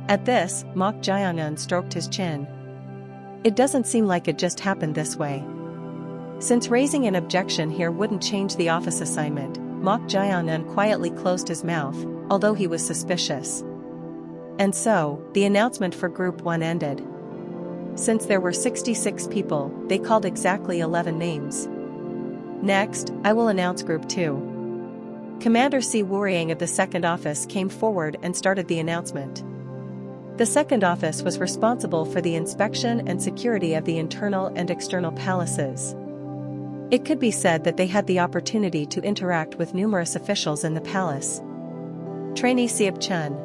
At this, Mok Jaeyonan stroked his chin. It doesn't seem like it just happened this way. Since raising an objection here wouldn't change the office assignment, Mok Jaeyonan quietly closed his mouth, although he was suspicious. And so, the announcement for Group 1 ended. Since there were 66 people, they called exactly 11 names. Next, I will announce Group 2. Commander Si Wuriang of the second office came forward and started the announcement. The second office was responsible for the inspection and security of the internal and external palaces. It could be said that they had the opportunity to interact with numerous officials in the palace. Trainee Seop Chun.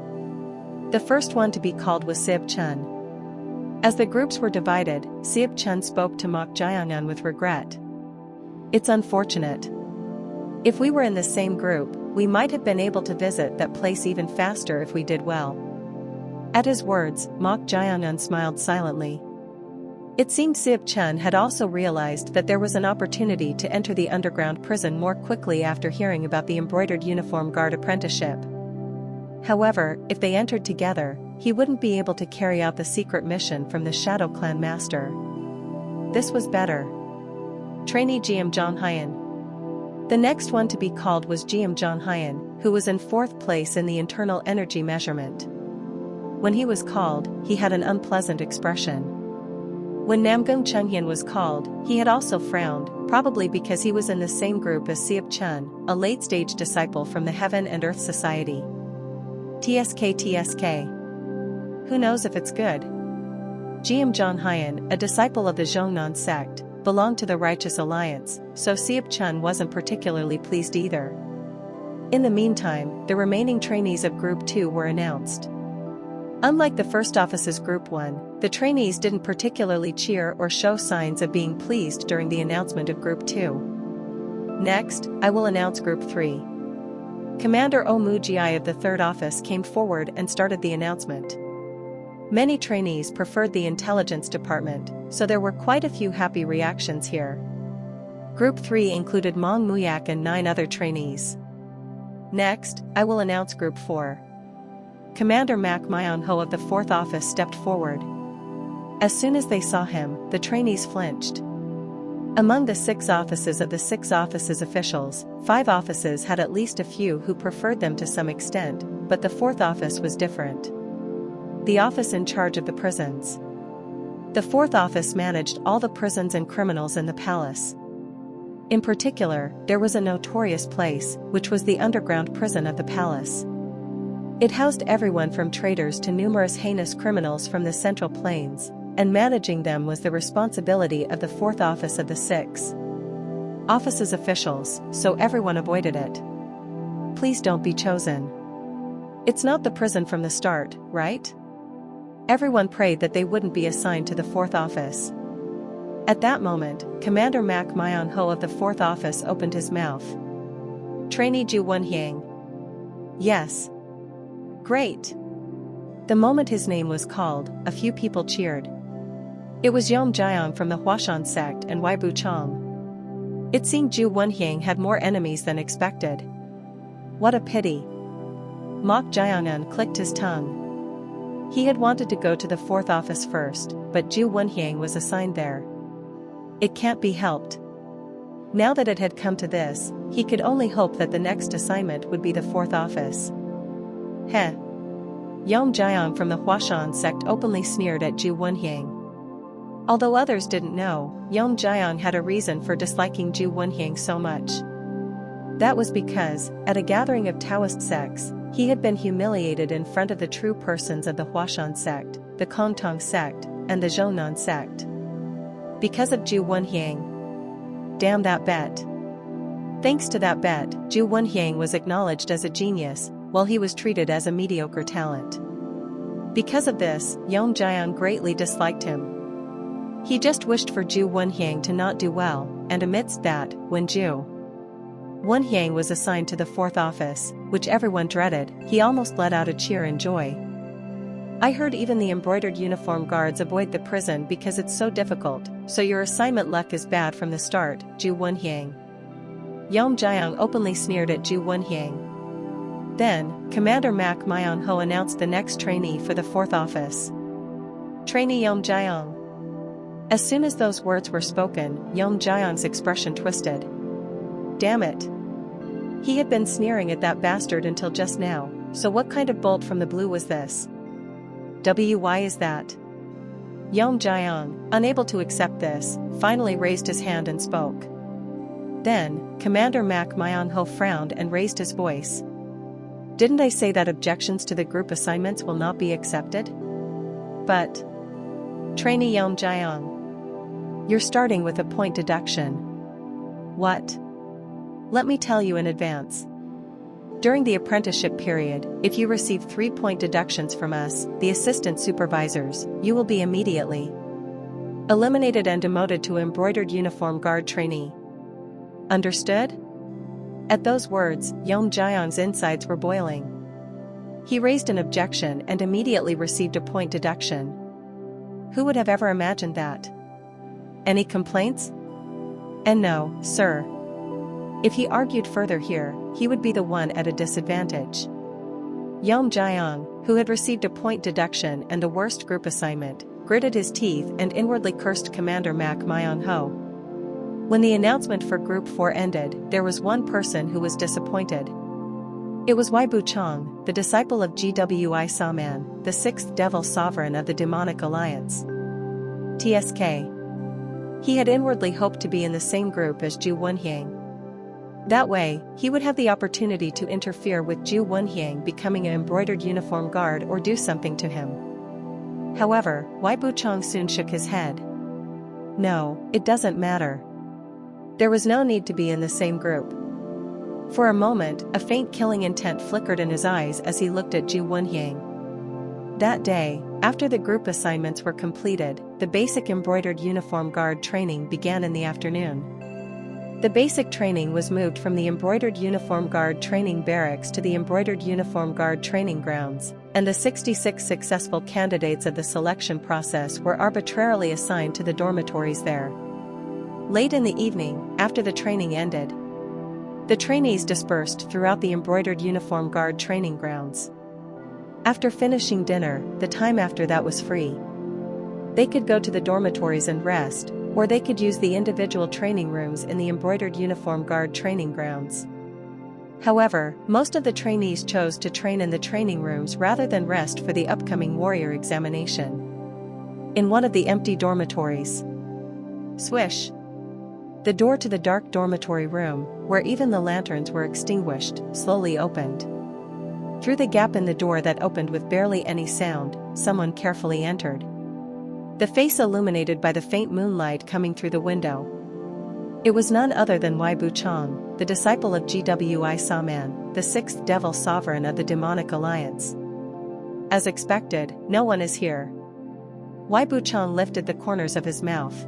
The first one to be called was Seop Chun. As the groups were divided, Seop Chun spoke to Mok Jaeyonan with regret. It's unfortunate. If we were in the same group, we might have been able to visit that place even faster if we did well. At his words, Mok Jaeyonan smiled silently. It seemed Seop Chun had also realized that there was an opportunity to enter the underground prison more quickly after hearing about the embroidered uniform guard apprenticeship. However, if they entered together, he wouldn't be able to carry out the secret mission from the Shadow Clan Master. This was better. Trainee Jiam Jonghyan. The next one to be called was Jiam Jonghyan, who was in 4th place in the internal energy measurement. When he was called, he had an unpleasant expression. When Namgung Chunhyun was called, he had also frowned, probably because he was in the same group as Seop Chun, a late-stage disciple from the Heaven and Earth Society. TSK. Who knows if it's good? Jiam Jonghyan, a disciple of the Zhongnan sect, belonged to the Righteous Alliance, so Seop Chun wasn't particularly pleased either. In the meantime, the remaining trainees of Group 2 were announced. Unlike the first office's Group 1, the trainees didn't particularly cheer or show signs of being pleased during the announcement of Group 2. Next, I will announce Group 3. Commander Omugi of the 3rd Office came forward and started the announcement. Many trainees preferred the intelligence department, so there were quite a few happy reactions here. Group 3 included Mong Muyak and 9 other trainees. Next, I will announce Group 4. Commander Mak Myonho of the 4th Office stepped forward. As soon as they saw him, the trainees flinched. Among the 6 offices of the 6 offices officials, 5 offices had at least a few who preferred them to some extent, but the 4th office was different. The office in charge of the prisons. The 4th office managed all the prisons and criminals in the palace. In particular, there was a notorious place, which was the underground prison of the palace. It housed everyone from traders to numerous heinous criminals from the Central Plains, and managing them was the responsibility of the 4th office of the 6 offices officials, so everyone avoided it. Please don't be chosen. It's not the prison from the start, right? Everyone prayed that they wouldn't be assigned to the 4th office. At that moment, Commander Mak Myonho of the 4th office opened his mouth. Trainee Ju Wonhyang. Yes. Great. The moment his name was called, a few people cheered. It was Yom Jiang from the Huashan sect and Weibu Chong. It seemed Ju Wonhyang had more enemies than expected. What a pity. Mok Jiangan clicked his tongue. He had wanted to go to the 4th office first, but Ju Wonhyang was assigned there. It can't be helped. Now that it had come to this, he could only hope that the next assignment would be the 4th office. Heh. Yom Jiang from the Huashan sect openly sneered at Ju Wonhyang. Although others didn't know, Yom Jiang had a reason for disliking Ju Wonhyang so much. That was because, at a gathering of Taoist sects, he had been humiliated in front of the true persons of the Huashan sect, the Kongtong sect, and the Zhongnan sect. Because of Ju Wonhyang. Damn that bet. Thanks to that bet, Ju Wonhyang was acknowledged as a genius, while he was treated as a mediocre talent. Because of this, Yom Jiang greatly disliked him. He just wished for Ju Wonhyang to not do well, and amidst that, when Ju Wonhyang was assigned to the 4th office, which everyone dreaded, he almost let out a cheer in joy. I heard even the embroidered uniform guards avoid the prison because it's so difficult, so your assignment luck is bad from the start, Ju Wonhyang. Yom Jiang openly sneered at Ju Wonhyang. Then, Commander Mak Myonho announced the next trainee for the 4th office. Trainee Yom Jiang. As soon as those words were spoken, Yom Jiang's expression twisted. Damn it. He had been sneering at that bastard until just now, so what kind of bolt from the blue was this? Why is that? Yom Jiang, unable to accept this, finally raised his hand and spoke. Then, Commander Mak Myonho frowned and raised his voice. Didn't I say that objections to the group assignments will not be accepted? But... Trainee Yom Jiang. You're starting with a point deduction. What? Let me tell you in advance. During the apprenticeship period, if you receive 3-point deductions from us, the assistant supervisors, you will be immediately eliminated and demoted to embroidered uniform guard trainee. Understood? At those words, Yom Jiang's insides were boiling. He raised an objection and immediately received a point deduction. Who would have ever imagined that? Any complaints? And no, sir. If he argued further here, he would be the one at a disadvantage. Yom Jiang, who had received a point deduction and the worst group assignment, gritted his teeth and inwardly cursed Commander Mak Myonho. When the announcement for Group 4 ended, there was one person who was disappointed. It was Weibu Chong, the disciple of Gwi Saman, the 6th devil sovereign of the demonic alliance. TSK. He had inwardly hoped to be in the same group as Ju Wonhyang. That way, he would have the opportunity to interfere with Ju Wonhyang becoming an embroidered uniform guard or do something to him. However, Weibu Chong soon shook his head. No, it doesn't matter. There was no need to be in the same group. For a moment, a faint killing intent flickered in his eyes as he looked at Ju Wonhyang. That day, after the group assignments were completed, the basic embroidered uniform guard training began in the afternoon. The basic training was moved from the Embroidered Uniform Guard training barracks to the Embroidered Uniform Guard training grounds, and the 66 successful candidates of the selection process were arbitrarily assigned to the dormitories there. Late in the evening, after the training ended, the trainees dispersed throughout the Embroidered Uniform Guard training grounds. After finishing dinner, the time after that was free. They could go to the dormitories and rest, or they could use the individual training rooms in the Embroidered Uniform Guard training grounds. However, most of the trainees chose to train in the training rooms rather than rest for the upcoming warrior examination. In one of the empty dormitories, swish! The door to the dark dormitory room, where even the lanterns were extinguished, slowly opened. Through the gap in the door that opened with barely any sound, someone carefully entered. The face illuminated by the faint moonlight coming through the window. It was none other than Wai Buchang, the disciple of Gwi Saman, the sixth devil sovereign of the demonic alliance. As expected, no one is here. Wai Buchang lifted the corners of his mouth.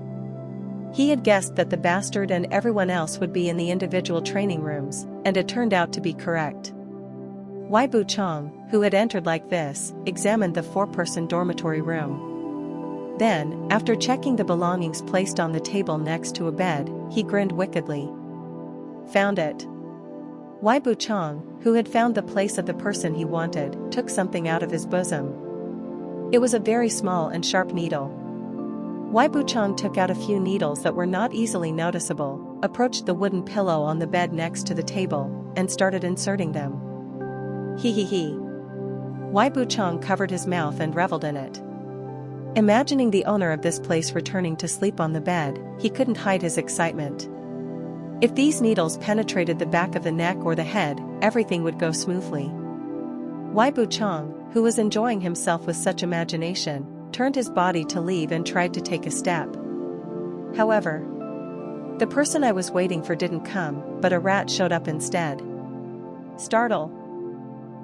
He had guessed that the bastard and everyone else would be in the individual training rooms, and it turned out to be correct. Wai Buchang, who had entered like this, examined the four-person dormitory room. Then, after checking the belongings placed on the table next to a bed, he grinned wickedly. Found it. Wai Buchang, who had found the place of the person he wanted, took something out of his bosom. It was a very small and sharp needle. Wai Buchang took out a few needles that were not easily noticeable, approached the wooden pillow on the bed next to the table, and started inserting them. He. Wai Buchang covered his mouth and reveled in it. Imagining the owner of this place returning to sleep on the bed, he couldn't hide his excitement. If these needles penetrated the back of the neck or the head, everything would go smoothly. Wai Buchang, who was enjoying himself with such imagination, turned his body to leave and tried to take a step. However, the person I was waiting for didn't come, but a rat showed up instead. Startle!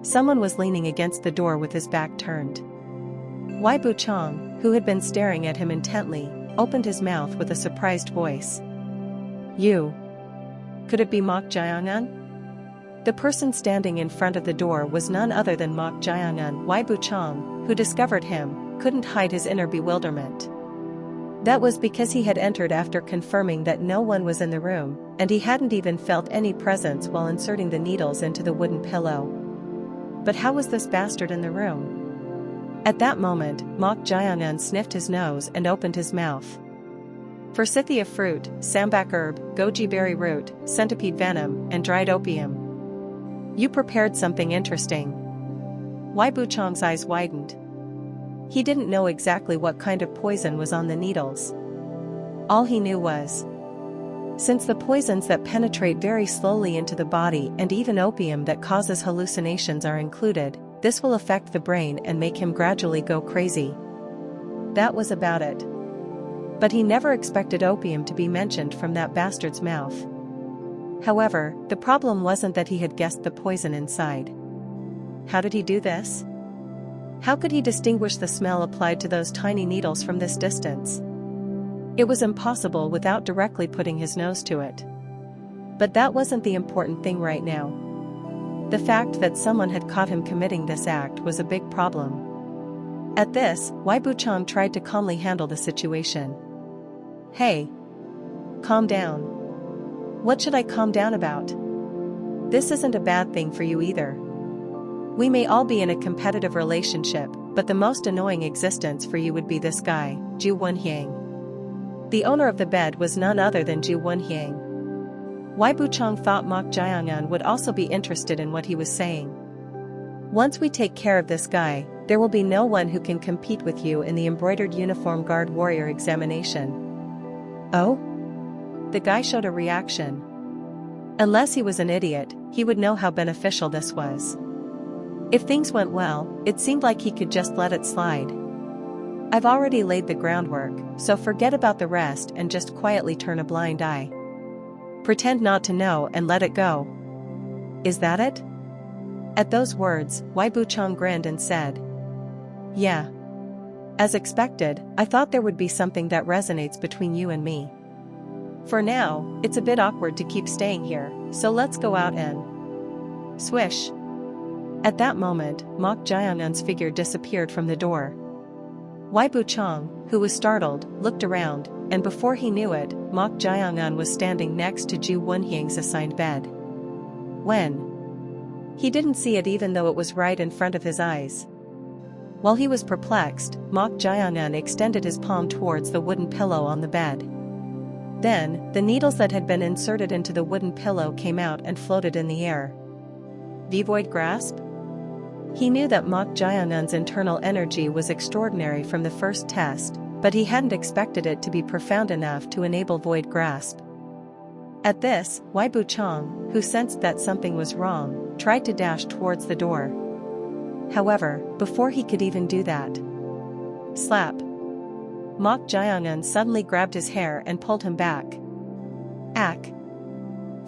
Someone was leaning against the door with his back turned. Wai Buchang, who had been staring at him intently, opened his mouth with a surprised voice. You. Could it be Mok Jiangan? The person standing in front of the door was none other than Mok Jiangan. Wai Buchang, who discovered him, couldn't hide his inner bewilderment. That was because he had entered after confirming that no one was in the room, and he hadn't even felt any presence while inserting the needles into the wooden pillow. But how was this bastard in the room? At that moment, Mok Jiangan sniffed his nose and opened his mouth. Forsythia fruit, sambak herb, goji berry root, centipede venom, and dried opium. You prepared something interesting. Wai Buchang's eyes widened. He didn't know exactly what kind of poison was on the needles. All he knew was, since the poisons that penetrate very slowly into the body and even opium that causes hallucinations are included, this will affect the brain and make him gradually go crazy. That was about it. But he never expected opium to be mentioned from that bastard's mouth. However, the problem wasn't that he had guessed the poison inside. How did he do this? How could he distinguish the smell applied to those tiny needles from this distance? It was impossible without directly putting his nose to it. But that wasn't the important thing right now. The fact that someone had caught him committing this act was a big problem. At this, Wai Buchang tried to calmly handle the situation. Hey! Calm down. What should I calm down about? This isn't a bad thing for you either. We may all be in a competitive relationship, but the most annoying existence for you would be this guy, Zhu Wenhiang. The owner of the bed was none other than Zhu Wenhiang. Wai Buchang thought Mok Jiangan would also be interested in what he was saying. Once we take care of this guy, there will be no one who can compete with you in the Embroidered Uniform Guard Warrior examination. Oh? The guy showed a reaction. Unless he was an idiot, he would know how beneficial this was. If things went well, it seemed like he could just let it slide. I've already laid the groundwork, so forget about the rest and just quietly turn a blind eye. Pretend not to know and let it go. Is that it? At those words, Wai Buchang grinned and said, Yeah. As expected, I thought there would be something that resonates between you and me. For now, it's a bit awkward to keep staying here, so let's go out and… Swish. At that moment, Mok Jiangnan's figure disappeared from the door. Wei Buchang, who was startled, looked around, and before he knew it, Mok Jiangnan was standing next to Zhu Wenhing's assigned bed. When? He didn't see it even though it was right in front of his eyes. While he was perplexed, Mok Jiangnan extended his palm towards the wooden pillow on the bed. Then, the needles that had been inserted into the wooden pillow came out and floated in the air. Void grasp? He knew that Mok Jianggnan's internal energy was extraordinary from the first test, but he hadn't expected it to be profound enough to enable void grasp. At this, Wei Buchang, who sensed that something was wrong, tried to dash towards the door. However, before he could even do that, slap! Mok Jiangnan suddenly grabbed his hair and pulled him back. Ack!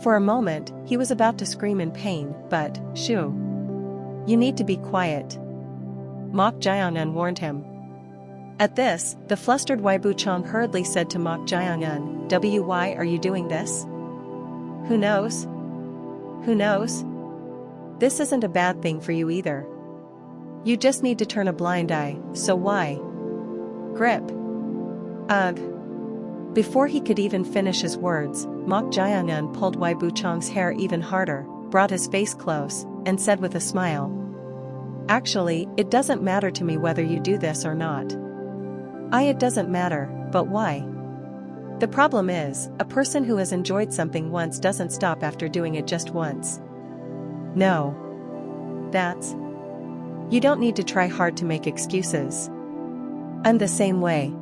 For a moment, he was about to scream in pain, but, shoo! You need to be quiet. Mok Jiangnan warned him. At this, the flustered Wei Buchang hurriedly said to Mok Jiangnan, "Why are you doing this? Who knows? Who knows? This isn't a bad thing for you either. You just need to turn a blind eye, so why? Grip." Ugh. Before he could even finish his words, Mok Jiangnan pulled Wei Buchang's hair even harder, brought his face close, and said with a smile, "Actually, it doesn't matter to me whether you do this or not. It doesn't matter, but why? The problem is, a person who has enjoyed something once doesn't stop after doing it just once. No. That's… You don't need to try hard to make excuses. I'm the same way."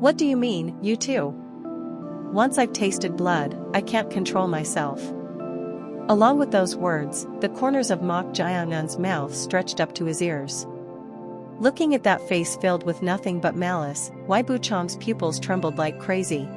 "What do you mean, you too?" "Once I've tasted blood, I can't control myself." Along with those words, the corners of Mok Jiangnan's mouth stretched up to his ears. Looking at that face filled with nothing but malice, Wei Buchang's pupils trembled like crazy.